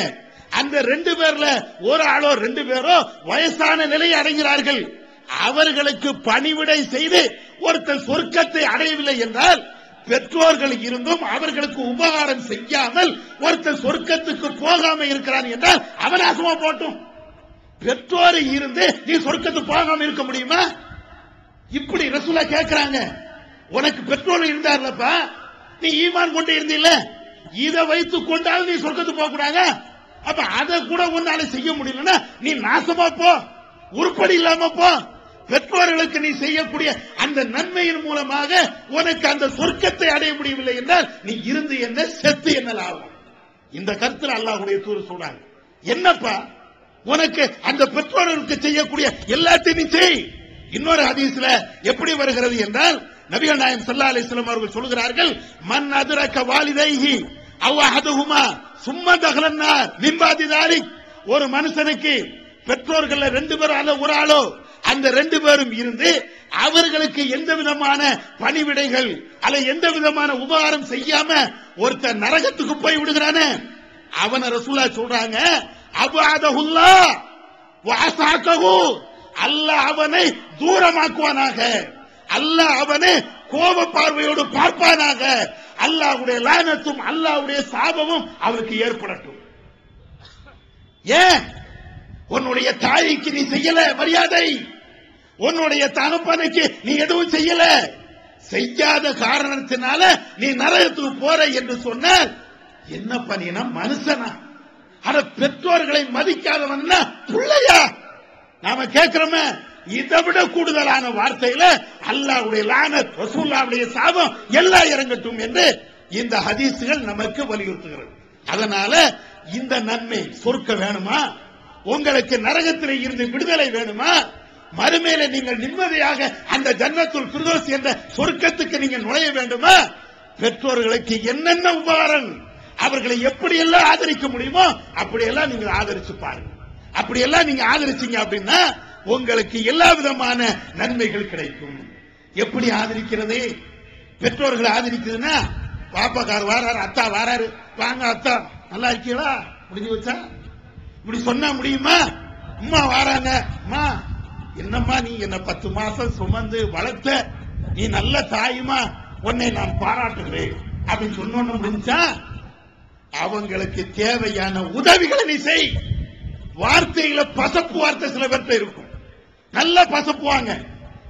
அந்த 2 பேர்ல ஒரு ஆளோ 2 பேரோ வயசான நிலையை அடைகிறார்கள். அவர்களுக்கு பணிவிடை செய்து ஒருத்தர் சொர்க்கத்தை அடையவில்லை என்றால், பெற்றோர்கள் இருந்தும் அவர்களுக்கு உபகாரம் செய்யாமல் ஒருத்தர் சொர்க்கத்துக்கு போகாம இருக்கிறான் என்றால் அவன் நாசமா போட்டும். பெற்றோர் இருந்து நீ சொர்க்கத்துக்கு போகாம இருக்க முடியுமா? இப்படி ரசூலா கேட்கிறாங்க. உனக்கு பெற்றோர் இருந்தார்லப்பா, நீ ஈமான் கொண்டு இருந்தில்ல, இதை வைத்துக் கொண்டால் நீ சொர்க்கத்துக்கு போக கூடாது. அப்ப அதை கூட உன்னால செய்ய முடியலன்னா நீ நாசமா போ, உருப்படி இல்லாம போ. பெற்றோர்களுக்கு நீ செய்யக்கூடிய அந்த நன்மையின் மூலமாக உனக்கு அந்த சொர்க்கத்தை அடைய முடியவில்லை என்றால் நீ இருந்து என்ன, செத்து என்ன லாபம்? இந்த கருத்துல அல்லாஹ்வுடைய தூதர் சொல்றாங்க. என்னப்பா உனக்கு அந்த பெற்றோர்களுக்கு செய்யக்கூடிய எல்லாத்தையும் நீ செய். இன்னொரு ஹதீஸ்ல எப்படி வருகிறது என்றால் நபிகள் நாயகம் ஸல்லல்லாஹு அலைஹி வஸல்லம் அவர்கள் சொல்கிறார்கள், மன் அத்ரக வாலிதைஹி அவ் அஹதுஹுமா சும்ம தஹலன்னார் மின் பாதி தாலிக். ஒரு மனுஷனுக்கு பெற்றோர்கள் 2 பேர் அல்ல ஒரு ஆளோ, அந்த 2 பேரும் இருந்து அவர்களுக்கு எந்த விதமான பணிவிடைகள் அல்ல எந்த விதமான உபகாரம் செய்யாம ஒருத்தர் நரகத்துக்கு போய் விடுகிறானே, அவன ரசூலுல்லாஹ் சொல்றாங்க, அபஅதஹுல்லாஹ் வஅஸாகஹு, அல்லாஹ் அவனை தூரமாக்குவானாக, அல்லாஹ் அவனை கோப பார்வையோடு பார்ப்பானாக, அல்லாஹ்வுடைய லானத்தும் அல்லாஹ்வுடைய சாபமும் அவனுக்கு ஏற்படட்டும். ஏன் உன்னுடைய தாய்க்கு நீ செய்யல மரியாதை, உன்னுடைய தகப்பனுக்கு நீ எதுவும் செய்யல, செய்யாத காரணத்தினால நீ நரகத்துக்கு போற என்று சொன்னால் என்ன பண்ணினா மனுஷனா? அட பெற்றோர்களை மதிக்காதவன்னா பிள்ளையா? நாம கேட்கிறோமே, இதை விட கூடுதலான வார்த்தையில அல்லாஹ்வுடைய லானத் ரசூலுல்லாஹ்வுடைய சாபம் எல்லாம் இறங்கட்டும் என்று இந்த ஹதீஸ்கள் நமக்கு வலியுறுத்துகிறது. அதனால இந்த நன்மை சொர்க்க வேணுமா, உங்களுக்கு நரகத்திலே இருந்து விடுதலை வேணுமா, மறுமையில நீங்கள் நிம்மதியாக அந்த ஜன்னத்துல் ஃபிர்தௌஸ் என்ற சொர்க்கத்துக்கு நீங்க நுழைய வேண்டுமா, பெற்றோர்களுக்கு என்னென்ன உபகாரம் அவர்களை எப்படியெல்லாம் ஆதரிக்க முடியுமோ அப்படியெல்லாம் நீங்க ஆதரிச்சு பாருங்க. அப்படியெல்லாம் நீங்க ஆதரிச்சீங்க அப்படின்னா உங்களுக்கு எல்லா விதமான நன்மைகள் கிடைக்கும். எப்படி ஆதரிக்கிறது? பெற்றோர்களை ஆதரிக்குதுன்னா பாப்பாக்கார் வாராரு, அத்தா வாராரு, வாங்க அத்தா நல்லா இருக்கீங்களா, முடிஞ்சு வச்சா இப்படி சொன்னா முடியுமா? அம்மா வாராங்க, அம்மா என்னம்மா நீ என்ன 10 மாசம் சுமந்து வளர்த்த, நீ நல்ல தாயுமா, உன்னை நான் பாராட்டுகிறேன் அப்படின்னு சொன்ன முடிஞ்சா அவங்களுக்கு தேவையான உதவிகளை நீ செய். வார்த்தைகளை பசப்பு வார்த்தை சில பேர்ட்ட இருக்கும், நல்லா பசப்புவாங்க.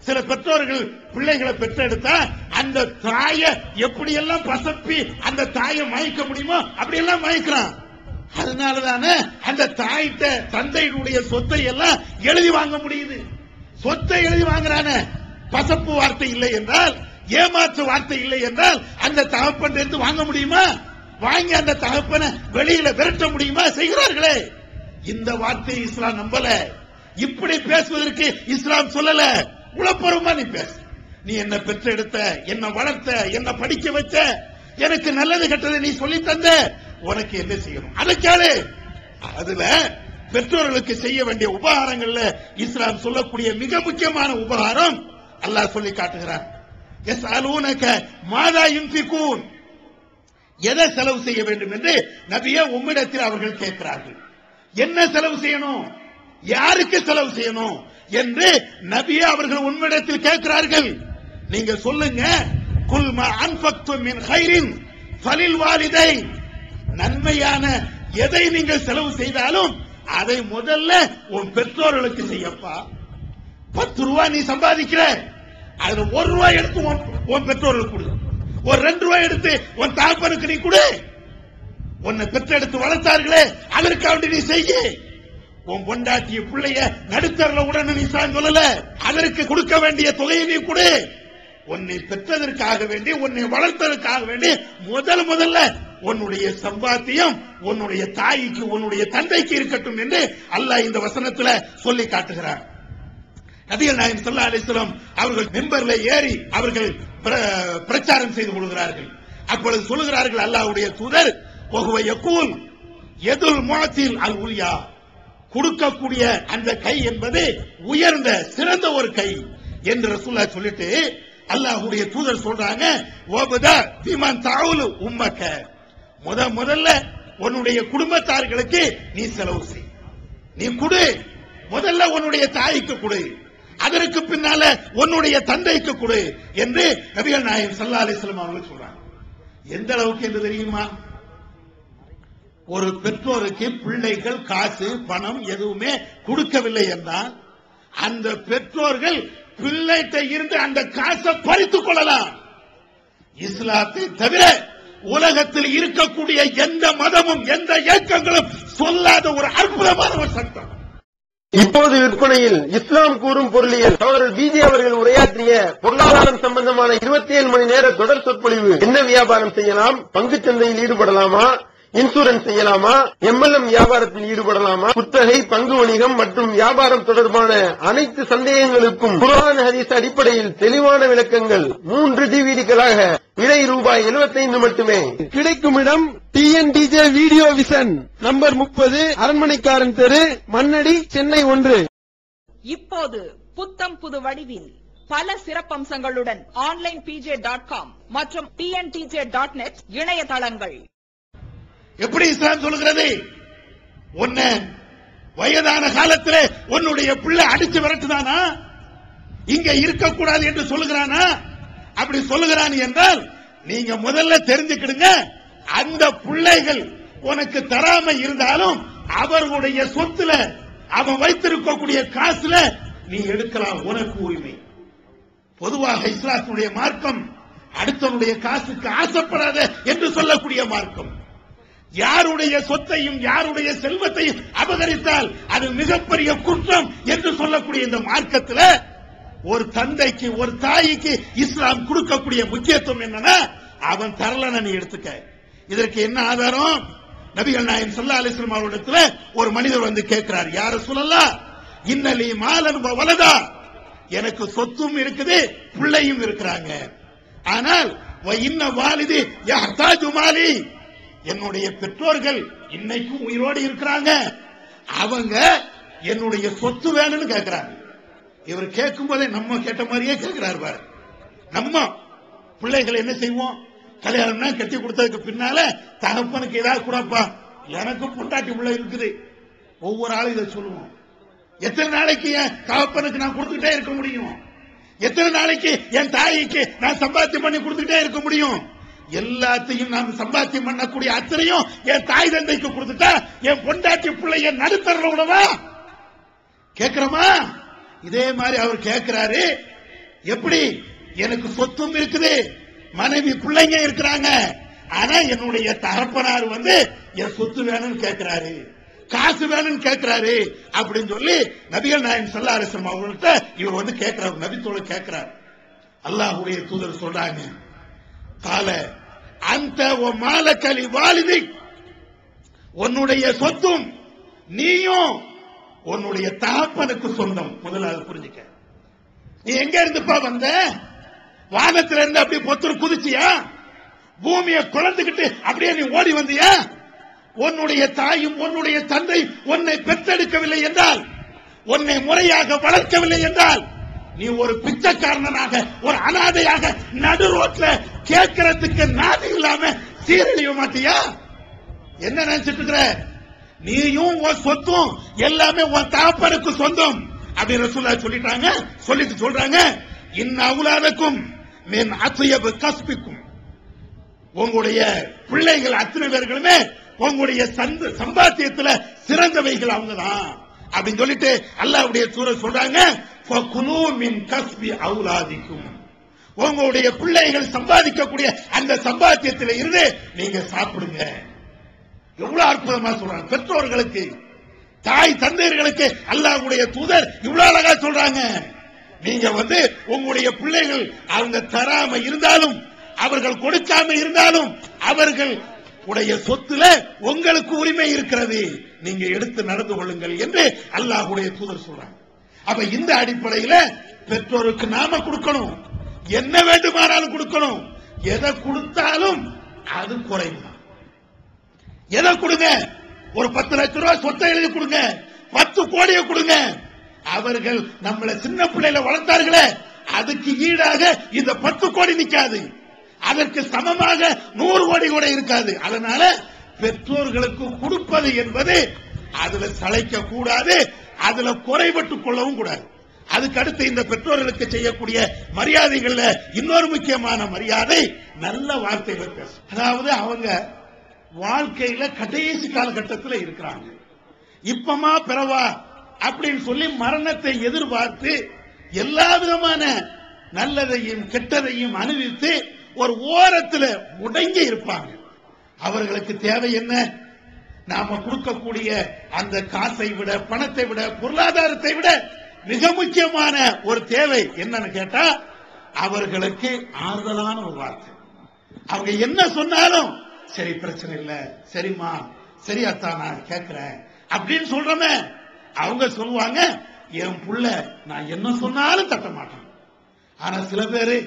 சில பெற்றோர்கள் பிள்ளைகளை பெற்றெடுத்தா அந்த தாயை எப்படியெல்லாம் பசப்பி அந்த தாயை மயக்க முடியுமோ அப்படியெல்லாம் மயக்கிறான். அதனாலதானே அந்த தாயிட்ட தந்தையுடைய சொத்தை எல்லாம் எழுதி வாங்க முடியுது. சொத்தை எழுதி வாங்குறானே, பசப்பு வார்த்தை இல்லை என்றால், ஏமாற்று வார்த்தை இல்லை என்றால் அந்த தகப்பன் இருந்து வாங்க முடியுமா? வாங்கி அந்த தகப்பனை வெளியில விரட்ட முடியுமா? செய்கிறார்களே. இந்த வார்த்தையை இஸ்லாம் நம்பல. இப்படி பேசுவதற்கு இஸ்லாம் சொல்லல. உளப்பூர்வமா நீ பேசு. நீ என்ன பெற்றெடுத்த, என்ன வளர்த்த, என்ன படிக்க வச்ச, எனக்கு நல்லது கெட்டதை நீ சொல்லி தந்த, உனக்கு என்ன செய்யணும் அதை கேளு. அதுல பெற்றோர்களுக்கு செய்ய வேண்டிய உபகாரங்கள்ல இஸ்லாம் சொல்லக்கூடிய மிக முக்கியமான உபகாரம் அல்லாஹ் சொல்லி காட்டுகிறான். யஸ்அலூனக மாதா யுன்ஃபிகூன், எதை செலவு செய்ய வேண்டும் என்று நபியே உம்மிடத்தில் அவர்கள் கேட்கிறார்கள். என்ன செலவு செய்யணும், யாருக்கு செலவு செய்யணும் என்று நபியே அவர்கள் உம்மிடத்தில் கேட்கிறார்கள். நீங்க சொல்லுங்க, குல் மா அன்ஃபக்தும் மின் கைரின் ஃபலில் வாலிதைன், நன்மையான எதை நீங்கள் செலவு செய்தாலும் அதை முதல்ல உன் பெற்றோர்களுக்கு செய்யப்பா. 10 ரூபாய் நீ சம்பாதிக்கிற, அதுல 1 ரூபாய் எடுத்து உன் பெற்றோர்களுக்கு கொடு, ஒரு 2 ரூபாய் எடுத்து உன் தகப்பனுக்கு நீ கொடு. உன்னை பெற்றெடுத்து வளர்த்தார்களே அதற்காக நீ செய்ய. உன் பொண்டாட்டிய பிள்ளைய நடுத்தரல உடனே நீ சொல்லல, அதற்கு கொடுக்க வேண்டிய தொகையை நீ கொடு. உன்னை பெற்றதற்காக வேண்டி, உன்னை வளர்த்ததற்காக வேண்டி முதல்ல உன்னுடைய சம்பாத்தியம் உன்னுடைய தாய்க்கு, உன்னுடைய தந்தைக்கு இருக்கட்டும் என்று அல்லாஹ் இந்த வசனத்துல சொல்லி காட்டுகிறார். நபிகள் நாயகம் ஸல்லல்லாஹு அலைஹி வஸல்லம் அவர்கள் மிம்பர்ல ஏறி அவர்கள் பிரச்சாரம் செய்து கொள்கிறார்கள். அப்பொழுது சொல்லுகிறார்கள், அல்லாஹ்வுடைய தூதர் வஹுவ யகூல் யதுல் முஅத்தில் அல் உல்யா, கொடுக்கக்கூடிய அந்த கை என்பது உயர்ந்த சிறந்த ஒரு கை என்று ரசூலுல்லாஹ் சொல்லிட்டு அல்லாஹ்வுடைய தூதர் சொல்றாங்க, வபதா பிமன் தஅவுலு உம்மக, முதல்ல உன்னுடைய குடும்பத்தார்களுக்கு நீ செலவு செய், நீ கொடு. முதல்ல உன்னுடைய தாய்க்கு கொடு, அதற்கு பின்னால உன்னுடைய தந்தைக்கு கொடு என்று நபிகள் நாயகம் ஸல்லல்லாஹு அலைஹி வஸல்லம் அவர்கள் சொல்றாங்க. எந்த அளவுக்கு என்று தெரியுமா? ஒரு பெற்றோருக்கு பிள்ளைகள் காசு பணம் எதுவுமே கொடுக்கவில்லை என்றால் அந்த பெற்றோர்கள் பிள்ளைகிட்ட இருந்து அந்த காசை பறித்துக் கொள்ளலாம். இஸ்லாத்தை தவிர உலகத்தில் இருக்கக்கூடிய எந்த மதமும் எந்த இயக்கங்களும் சொல்லாத ஒரு அற்புதமான ஒரு சட்டம். இப்போது விற்பனையில் இஸ்லாம் கூறும் பொருளியல் சகோதரர் பிஜே அவர்கள் உரையாற்றிய பொருளாதாரம் சம்பந்தமான 27 மணி நேர தொடர் சொற்பொழிவு. என்ன வியாபாரம் செய்யலாம், பங்குச் சந்தையில் ஈடுபடலாமா, இன்சூரன்ஸ் செய்யலாமா, MLM வியாபாரத்தில் ஈடுபடலாமா, குத்தகை, பங்கு வணிகம் மற்றும் வியாபாரம் தொடர்பான அனைத்து சந்தேகங்களுக்கும் குர்ஆன் ஹதீஸ் அடிப்படையில் தெளிவான விளக்கங்கள் 3 டிவிடிகளாக விலை ரூபாய் 75 மட்டுமே. கிடைக்கும் இடம் TNTJ வீடியோ விஷன், நம்பர் 30, அரண்மனைக்காரன் தெரு, மண்ணடி, சென்னை 1. இப்போது புத்தம் புது வடிவில் பல சிறப்பம்சங்களுடன் onlinepj.com மற்றும் tntj.net இணையதளங்கள். எப்படி இஸ்லாம் சொல்கிறது? உன்ன வயதான காலத்திலே உன்னுடைய பிள்ளை அடிச்சு விரட்டுதானா, இங்க இருக்கக்கூடாது என்று சொல்லுகிறானா? அப்படி சொல்லுகிறான் என்றால் நீங்க முதல்ல தெரிஞ்சுக்கிடுங்க, அந்த பிள்ளைகள் உனக்கு தராம இருந்தாலும் அவர்களுடைய சொத்துல அவன் வைத்திருக்கக்கூடிய காசுல நீ எடுக்கலாம், உனக்கு உரிமை. பொதுவாக இஸ்லாத்தினுடைய மார்க்கம் அடுத்தவனுடைய காசுக்கு ஆசைப்படாத என்று சொல்லக்கூடிய மார்க்கம். யாருடைய சொத்தையும் யாருடைய செல்வத்தையும் அபகரித்தால் அது மிகப்பெரிய குற்றம் என்று சொல்லக்கூடிய இந்த மார்க்கத்தில் ஒரு தந்தைக்கு ஒரு தாய்க்கு இஸ்லாம் கொடுக்கக்கூடிய முக்கியத்துவம் என்னன்னா, அவன் தரலன்னு நீ எடுத்துக்க. இதற்கு என்ன ஆதாரம்? நபிகள் நாயகம் ஸல்லல்லாஹு அலைஹி வஸல்லம் அவர்களிடத்துல ஒரு மனிதர் வந்து கேட்கிறார், யா ரசூலல்லாஹ் இன்னலி மாலன் வ வலதா, எனக்கு சொத்தும் இருக்குது பிள்ளையும் இருக்கிறாங்க, ஆனால் வ இன்ன வாலிதி யஹ்தாஜு மாலி, என்னுடைய பெற்றோர்கள் இன்னைக்கும் உயிரோடு இருக்கிறாங்க, அவங்க என்னுடைய சொத்து வேணும்னு கேட்கிறாங்க. இவர் கேட்கும் போதே நம்ம கேட்ட மாதிரியே கேட்கிறார் பாரு. நம்ம பிள்ளைகள் என்ன செய்வோம், கல்யாணம்னா கட்டி கொடுத்ததுக்கு பின்னால தகப்பனுக்கு ஏதாவது கூடப்பா, எனக்கு பொண்டாட்டி பிள்ளை இருக்குது, ஒவ்வொரு ஆளும் இதை சொல்லுவோம். எத்தனை நாளைக்கு என் தகப்பனுக்கு நான் கொடுத்துக்கிட்டே இருக்க முடியும்? எத்தனை நாளைக்கு என் தாய்க்கு நான் சம்பாத்தியம் பண்ணி கொடுத்துக்கிட்டே இருக்க முடியும்? எல்லாத்தையும் நாம் சம்பாத்தியம் பண்ணக்கூடிய அத்தனையும் என் தாய் தந்தைக்கு கொடுத்துட்டா என் பொண்டாட்டி பிள்ளை என் நடுத்தரல விடவா கேட்கிறோமா? இதே மாதிரி அவர் கேட்கிறாரு, எப்படி எனக்கு சொத்தும் இருக்குது, மனைவி பிள்ளைங்க இருக்கிறாங்க, ஆனா என்னுடைய தகப்பனார் வந்து என் சொத்து வேணும்னு கேட்கிறாரு, காசு வேணும்னு கேட்கிறாரு அப்படின்னு சொல்லி நபிகள் நாயகம் ஸல்லல்லாஹு அலைஹி வஸல்லம் அவர்கள்ட்ட இவர் வந்து கேட்கிறார், நபித்தோடு கேட்கிறார். அல்லாஹ்வுடைய தூதர் சொல்றாங்க, கால அந்த மாலக்கலி வாலிதி, உன்னுடைய சொத்தும் நீயும் உன்னுடைய தகப்பனுக்கு சொந்தம். முதலாவது புரிஞ்சுக்க, நீ எங்க இருந்துப்பா வந்த? வானத்துல இருந்து அப்படியே பொத்துரு குதிச்சியா? பூமியை குழந்துகிட்டு அப்படியே நீ ஓடி வந்தியா? உன்னுடைய தாயும் உன்னுடைய தந்தை உன்னை பெற்றெடுக்கவில்லை என்றால், உன்னை முறையாக வளர்க்கவில்லை என்றால், நீ ஒரு பிச்சைக்காரனாக ஒரு அனாதையாக நடு ரோட்ல கேட்கறதுக்கு நாதி இல்லாம சீரழிய மாட்டியா? என்ன நினைச்சிட்டு இருக்கிற? நீயும் உன் சொத்தும் எல்லாமே உன் தகப்பனுக்கு சொந்தம் அப்படின்னு ரசூலுல்லாஹ் சொல்லிட்டாங்க. சொல்லிட்டு சொல்றாங்க, இன்ன அவுலாதக்கும் மின் அத்யப கஸ்பிக்கும், உங்களுடைய பிள்ளைகள் அத்தனை பேர்களுமே உங்களுடைய சம்பாத்தியத்துல சிறந்தவைகள் அவங்கதான் அப்படின்னு சொல்லிட்டு அல்லாஹ்வுடைய தூதர் சொல்றாங்க, ஃபகுலூ மின் கஸ்பி அவுலாதிக்கும், உங்களுடைய பிள்ளைகள் சம்பாதிக்கக்கூடிய அந்த சம்பாத்தியத்தில் இருந்து நீங்க சாப்பிடுங்க. எவ்வளவு அற்புதமா சொல்றாங்க. பெற்றோர்களுக்கு, தாய் தந்தையர்களுக்கு அல்லாஹ்வுடைய தூதர் இவ்வளவு அழகா சொல்றாங்க, நீங்க வந்து உங்களுடைய பிள்ளைகள் அவங்க தராம இருந்தாலும் அவர்கள் கொடுக்காம இருந்தாலும் அவர்கள் உடைய சொத்துல உங்களுக்கு உரிமை இருக்கிறது, நீங்க எடுத்து நடந்து கொள்ளுங்கள் என்று அல்லாஹ்வுடைய தூதர் சொல்றாங்க. அப்ப இந்த அடிப்படையில பெற்றோருக்கு நாம கொடுக்கணும், என்ன வேண்டுமானாலும் கொடுக்கணும். எதை கொடுத்தாலும் அது குறைவுதான். எதை கொடுங்க, ஒரு 10 லட்சம் ரூபாய் சொத்தை எழுதி கொடுங்க, 10 கோடியை கொடுங்க, அவர்கள் நம்மள சின்ன பிள்ளையில வளர்த்தார்களே அதுக்கு ஈடாக இந்த 10 கோடி நிக்காது, அதற்கு சமமாக 100 கோடி கூட இருக்காது. அதனால பெற்றோர்களுக்கு கொடுப்பது என்பது அதுல சளைக்க கூடாது, அதுல குறைபட்டுக் கொள்ளவும் கூடாது. அதுக்கு அடுத்து இந்த பெற்றோர்களுக்கு செய்யக்கூடிய மரியாதைகள்ல இன்னொரு முக்கியமான மரியாதை நல்ல வார்த்தைகளை பேசும். அதாவது அவங்க வாழ்க்கையில கடைசி காலகட்டத்தில் இருக்கிறாங்க, இப்பமா பிறவா அப்படின்னு சொல்லி மரணத்தை எதிர்பார்த்து எல்லா விதமான நல்லதையும் கெட்டதையும் அனுபவித்து ஒரு ஓரத்துல முடங்கி இருப்பாங்க. அவர்களுக்கு தேவை என்ன? நாம கொடுக்கக்கூடிய அந்த காசை விட, பணத்தை விட, பொருளாதாரத்தை விட மிக முக்கியமான ஒரு தேவை என்னன்னு கேட்டா, அவர்களுக்கு ஆறுதலான ஒரு வார்த்தை. அவங்க என்ன சொன்னாலும் சரி, பிரச்சனை இல்ல, சரிம்மா, சரியாத்தா, நான் கேட்கிறேன் அப்படின்னு சொல்றமே, அவங்க சொல்லுவாங்க, என் புள்ள நான் என்ன சொன்னாலும் தட்ட மாட்டேன். ஆனா சில பேரு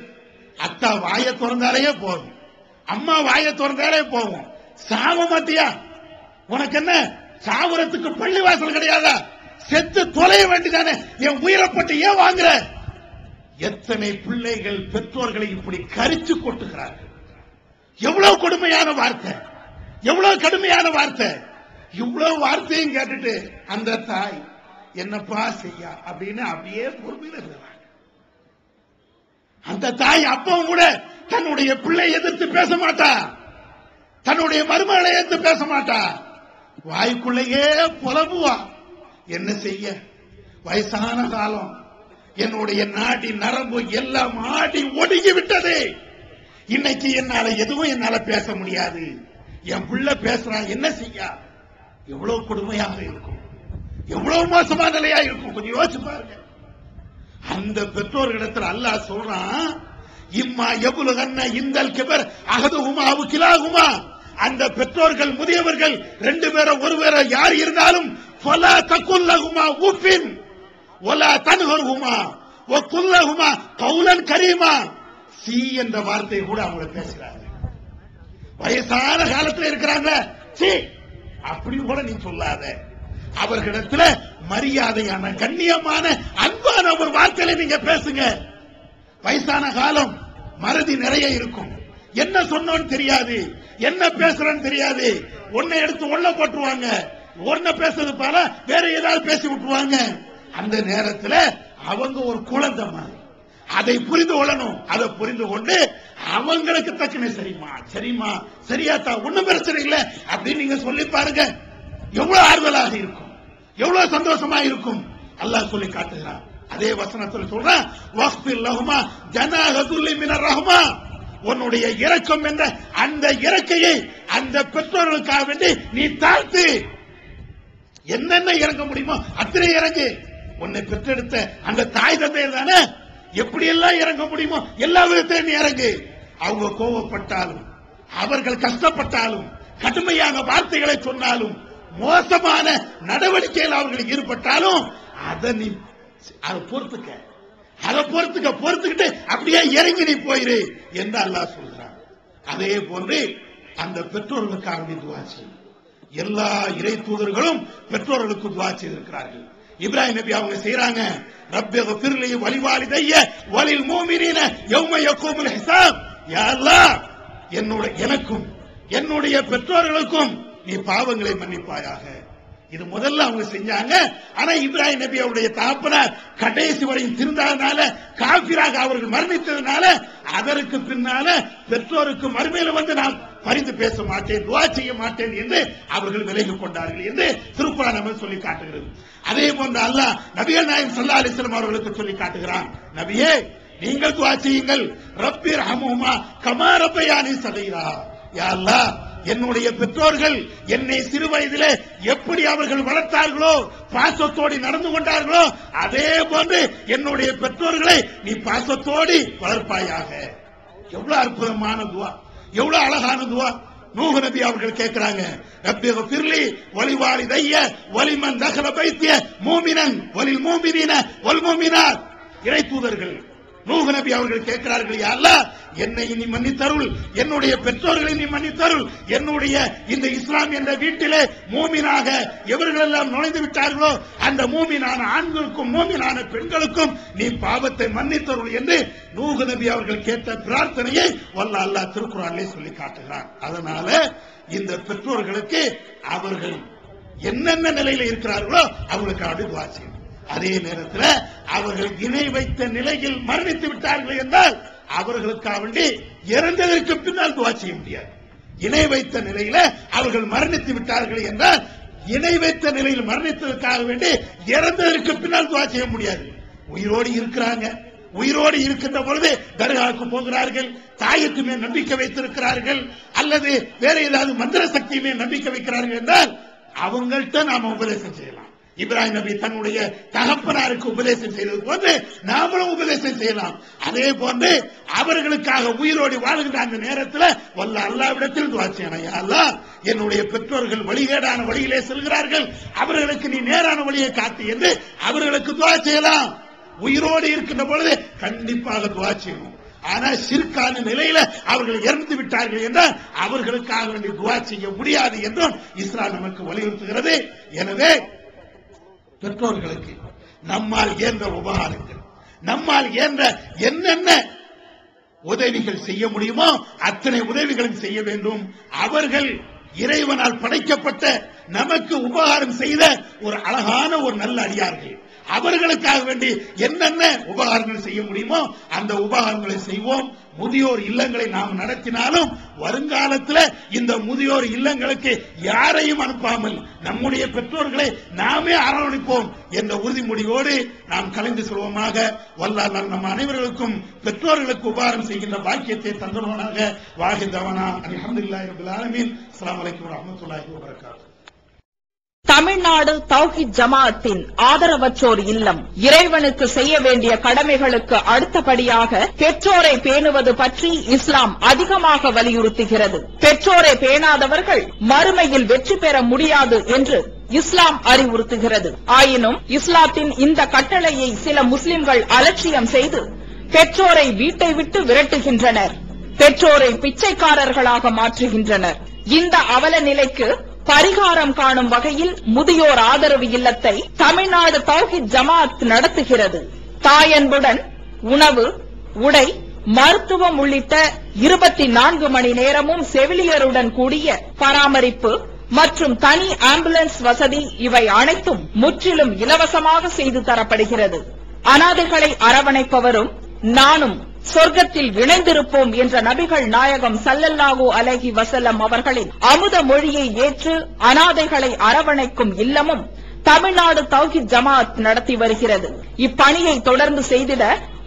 அத்தா வாயை திறந்தாலே போதும், அம்மா வாயை திறந்தாலே போகும், சாவ மாட்டியா, உனக்கு என்ன சாவரத்துக்கு பள்ளிவாசல் கிடையாதா, செத்து தொலைய வேண்டிதானே, என் உயிரப்பட்டு ஏன் வாங்குற? எத்தனை பிள்ளைகள் பெற்றோர்களை இப்படி கரிச்சு கொட்டுகிறார்கள். எவ்வளவு கொடுமையான வார்த்தை, எவ்வளவு கடுமையான வார்த்தை. இவ்வளவு வார்த்தையும் கேட்டுட்டு அந்த தாய் என்னப்பா செய்ய அப்படின்னு அப்படியே பொறுமையில் இருக்கிறாங்க. அந்த தாய் அப்பவும் கூட தன்னுடைய பிள்ளை எதிர்த்து பேச மாட்டா, தன்னுடைய மருமகளை எதிர்த்து பேச மாட்டா, வாய்க்குள்ளேயே புலம்புவா. என்ன செய்ய, வயசான காலம், என்னுடைய நாடி நரம்பு எல்லாம் ஆடி ஒடுங்கி விட்டது, இன்னைக்கு என்னால பேச முடியாது, என் பிள்ளை பேசுறான், என்ன செய்ய? எவ்வளவு கொடுமையாக இருக்கும், எவ்வளவு மோசமான நிலையா இருக்கும், கொஞ்சம் யோசிச்சு பாருங்க. அந்த பெற்றோர்களிடத்தில் அல்லாஹ் சொல்றான், இம்மா எபுலுகன்ன இந்தல் கிபர் அகதுஹுமா அவு கிலாஹுமா, அந்த பெற்றோர்கள் முதியவர்கள் ரெண்டு பேரும் ஒருவேற யார் இருந்தாலும் ஃபலா தகுல்லஹுமா உஃபின் வலா தன்ஹர்ஹுமா வகுல்லஹுமா கௌலன் கரீமா. சி என்ற வார்த்தை கூட அவங்க பேசுறாங்க. வயசான காலத்துல இருக்கிறாங்க, சி அப்படின்னு கூட நீ சொல்லாத. அவர்களிடத்துல மரியாதையான, கண்ணியமான, அன்பான ஒரு வார்த்தையில நீங்க பேசுங்க. வயசான காலம், மறதி நிறைய இருக்கும், என்ன சொன்னோன்னு தெரியாது, என்ன பேசுறன்னு தெரியாது, ஒன்னை எடுத்து ஒன்ன போட்டுருவாங்க, ஒன்ன பேசுறது பால வேற ஏதாவது பேசி விட்டுருவாங்க. அந்த நேரத்தில் அவங்க ஒரு குழந்தை மாதிரி அதை புரிந்து கொள்ளணும். அதை புரிந்து கொண்டு அவங்களுக்கு தக்கன சரிமா, சரிமா, சரியாத்தா, ஒண்ணும் பிரச்சனை இல்லை அப்படின்னு நீங்க சொல்லி பாருங்க. எவ்வளவு ஆறுதலாக இருக்கும், எவ்வளவு சந்தோஷமா இருக்கும். அல்லாஹ் சொல்லி காட்டுகிறான். அதே வசனத்தில் சொல்றான், வக்ஃபிர் லஹுமா ஜனாஹதுல் மினர் ரஹ்மா, உன்னுடைய இரக்கம் என்ற அந்த இறக்கையை அந்த பெற்றோர்களுக்காக வேண்டி நீ தாழ்த்து. என்னென்ன இறங்க முடியுமோ அத்தனை இறங்கு. உன்னை பெற்றெடுத்த அந்த தாய் தந்தையர் தானே, எப்படி எல்லாம் இறங்க முடியுமோ எல்லா விதத்திலும் நீ இறங்கு. அவங்க கோபப்பட்டாலும், அவர்கள் கஷ்டப்பட்டாலும், கடுமையான வார்த்தைகளை சொன்னாலும், மோசமான நடவடிக்கையில் அவர்கள் ஈடுபட்டாலும் அதை நீ பொறுத்துக்கிட்டு அப்படியே இறங்கி நீ போயிரு என்று அல்லாஹ் சொல்றான். அதே போன்று அந்த பெற்றோர்களுக்காக துஆ செய்யும். எல்லா இறை தூதர்களும் பெற்றோர்களுக்கு துஆ செய்திருக்கிறார்கள். இப்ராஹிம் நபி அவங்க செய்யறாங்க, ரப்பிக்ஃபிர்லி வலிவாலிதைய வலில் மூமினீன யௌம யகூமுல் ஹிசாப். யா அல்லாஹ், எனக்கும் என்னுடைய பெற்றோர்களுக்கும் நீ பாவங்களை மன்னிப்பாயாக. இது முதல்ல அவங்க செஞ்சாங்க. ஆனா இப்ராஹிம் நபி அவருடைய தகப்பனார் கடைசி வரையும் திருந்தாதனால, காபிராக அவர்கள் மரணித்ததுனால, அதற்கு பின்னால பெற்றோருக்கு மறுமையில வந்து நான் பரிந்து பேச மாட்டேன், துஆ செய்ய மாட்டேன் என்று அவர்கள் விலகிக் கொண்டார்கள் என்று திருக்குர்ஆன் நமக்கு சொல்லி காட்டுகிறது. அதே போன்று அல்லாஹ் நபிகள் நாயகம் ஸல்லல்லாஹு அலைஹி வஸல்லம் அவர்களுக்கு சொல்லி காட்டுகிறான், நபியே நீங்கள் துஆ செய்யுங்கள், ரப்பிர் ஹம்ஹுமா கமா ரப்பயானி ஸகீரா. யா அல்லாஹ், என்னுடைய பெற்றோர்கள் என்னை சிறு வயதிலே எப்படி அவர்கள் வளர்த்தார்களோ, பாசத்தோடு நடந்து கொண்டார்களோ, அதே போன்று என்னுடைய பெற்றோர்களை நீ பாசத்தோடு வளர்ப்பாயாக. எவ்வளவு அற்புதமான துஆ, எவ்வளவு அழகான துஆ. நூஹ் நபி அவர்கள் கேட்கிறாங்க, ரப்பிக்ஃபிர்லி வலிவாலிதைய வலிமன் தகல பைத்திய மூமினன் வலில் மூமினீன வல் மூமினாத். இறை தூதர்கள் நூஹ் நபி அவர்கள் கேட்கிறார்கள், யா அல்லாஹ், என்னை நீ மன்னித்தருள், என்னுடைய பெற்றோர்களை நீ மன்னித்தருள், என்னுடைய இந்த இஸ்லாம் என்ற வீட்டிலே மூமினாக எவர்களெல்லாம் நுழைந்து விட்டார்களோ அந்த மூமினான ஆண்களுக்கும் மூமினான பெண்களுக்கும் நீ பாவத்தை மன்னித்தருள் என்று நூஹ் நபி அவர்கள் கேட்ட பிரார்த்தனையை வல்ல அல்லாஹ் திருக்குர்ஆனிலே சொல்லி காட்டுகிறான். அதனால இந்த பெற்றோர்களுக்கு அவர்கள் என்னென்ன நிலையில் இருக்கிறார்களோ அவங்களுக்கு துஆ செய்யணும். அதே நேரத்தில் அவர்கள் இணை வைத்த நிலையில் மரணித்து விட்டார்கள் என்றால் அவர்களுக்காக வேண்டி இறந்ததற்கு பின்னால் துஆ செய்ய முடியாது. இணை வைத்த நிலையில அவர்கள் மரணித்து விட்டார்கள் என்றால், இணை வைத்த நிலையில் மரணித்ததற்காக வேண்டி இறந்ததற்கு பின்னால் துஆ செய்ய முடியாது. உயிரோடு இருக்கிறாங்க, உயிரோடு இருக்கின்ற பொழுது தர்காவுக்கு போகிறார்கள், தாயத்து மேல் நம்பிக்கை வைத்திருக்கிறார்கள், அல்லது வேற ஏதாவது மந்திர சக்தி மேல் நம்பிக்கை வைக்கிறார்கள் என்றால் அவங்கள்ட்ட நாம உபதேசம் செய்யலாம். இப்ராஹிம் நபி தன்னுடைய தகப்பனாருக்கு உபதேசம் செய்தது போன்று நாமளும் உபதேசம் செய்யலாம். அதே போன்று அவர்களுக்காக உயிரோடு வாழ்கின்ற அந்த நேரத்தில் வல்ல அல்லாஹ்விடத்தில் துஆ செய்யணும். யா அல்லாஹ், என்னுடைய பெற்றோர்கள் வழிகேடான வழியிலே செல்கிறார்கள், அவர்களுக்கு நீ நேரான வழியை காட்டு என்று அவர்களுக்கு துஆ செய்யலாம். உயிரோடு இருக்கின்ற பொழுது கண்டிப்பாக துஆ செய்யணும். ஆனா ஷிர்கான நிலையில அவர்கள் இறந்து விட்டார்கள் என்றால் அவர்களுக்காக வேண்டி துஆ செய்ய முடியாது என்றும் இஸ்லாம் நமக்கு வலியுறுத்துகிறது. எனவே பெற்றோர்களுக்கு நம்மால் இயன்ற உபகாரங்கள், நம்மால் இயன்ற என்னென்ன உதவிகள் செய்ய முடியுமோ அத்தனை உதவிகளும் செய்ய வேண்டும். அவர்கள் இறைவனால் படைக்கப்பட்ட நமக்கு உபகாரம் செய்த ஒரு அழகான ஒரு நல்ல அடியார்கள். அவர்களுக்காக வேண்டி என்னென்ன உபகாரங்கள் செய்ய முடியுமோ அந்த உபகாரங்களை செய்வோம். முதியோர் இல்லங்களை நாம் நடத்தினாலும் வருங்காலத்தில் இந்த முதியோர் இல்லங்களுக்கு யாரையும் அனுப்பாமல் நம்முடைய பெற்றோர்களை நாமே அரவணைப்போம் என்ற உறுதிமொழியோடு நாம் கலந்து செல்வோமாக. வல்லாஹ் நம் அனைவர்களுக்கும் பெற்றோர்களுக்கு உபகாரம் செய்கின்ற பாக்கியத்தை தந்தவனாக. வாஹிதவனா அல்ஹம்துலில்லாஹி ரப்பில் ஆலமீன். அஸ்ஸலாமு அலைக்கும் வரஹ்மத்துல்லாஹி வபரகாத்துஹு. தமிழ்நாடு தௌஹீத் ஜமாஅத்தின் ஆதரவற்றோர் இல்லம் இறைவனுக்கு செய்ய வேண்டிய கடமைகளுக்கு அடுத்தபடியாக பெற்றோரை பேணுவது பற்றி இஸ்லாம் அதிகமாக வலியுறுத்துகிறது. பெற்றோரை பேணாதவர்கள் மறுமையில் வெற்றி பெற முடியாது என்று இஸ்லாம் அறிவுறுத்துகிறது. ஆயினும் இஸ்லாத்தின் இந்த கட்டளையை சில முஸ்லிம்கள் அலட்சியம் செய்து பெற்றோரை வீட்டை விட்டு விரட்டுகின்றனர், பெற்றோரை பிச்சைக்காரர்களாக மாற்றுகின்றனர். இந்த அவல நிலைக்கு பரிகாரம் காணும் வகையில் முதியோர் ஆதரவு இல்லத்தை தமிழ்நாடு தௌஹீத் ஜமாஅத் நடத்துகிறது. தாயன்புடன் உணவு, உடை, மருத்துவம் உள்ளிட்ட 24 மணி நேரமும் செவிலியருடன் கூடிய பராமரிப்பு மற்றும் தனி ஆம்புலன்ஸ் வசதி இவை அனைத்தும் முற்றிலும் இலவசமாக செய்து தரப்படுகிறது. அனாதைகளை அரவணைப்பவரும் நானும் சொர்க்கத்தில் இணைந்திருப்போம் என்ற நபிகள் நாயகம் ஸல்லல்லாஹு அலைஹி வஸல்லம் அவர்களின் அமுத மொழியை ஏற்று அனாதைகளை அரவணைக்கும் இல்லமும் தமிழ்நாடு தௌஹீத் ஜமாஅத் நடத்தி வருகிறது. இப்பணியை தொடர்ந்து செய்திட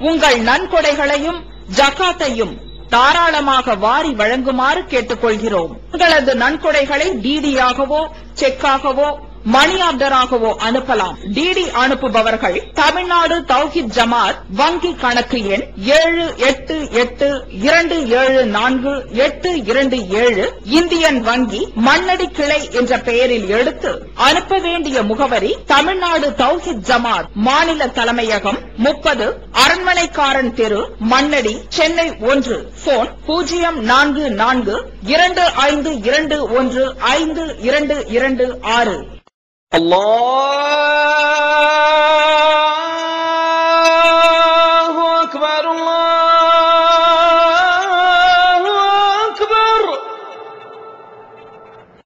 உங்கள் நன்கொடைகளையும் ஜகாத்தையும் தாராளமாக வாரி வழங்குமாறு கேட்டுக்கொள்கிறோம். உங்களது நன்கொடைகளை டிடியாகவோ செக்காகவோ மணி ஆர்டராகவோ அனுப்பலாம். டிடி அனுப்புபவர்கள் தமிழ்நாடு தௌஹீத் ஜமாஅத் வங்கி கணக்கு எண் 7882748227 இந்தியன் வங்கி மண்ணடி கிளை என்ற பெயரில் எடுத்து அனுப்ப வேண்டிய முகவரி தமிழ்நாடு தௌஹீத் ஜமாஅத் மாநில தலைமையகம் 30 அரண்மனைக்காரன் தெரு, மண்ணடி, சென்னை 1. போன் 044215215226. الله أكبر.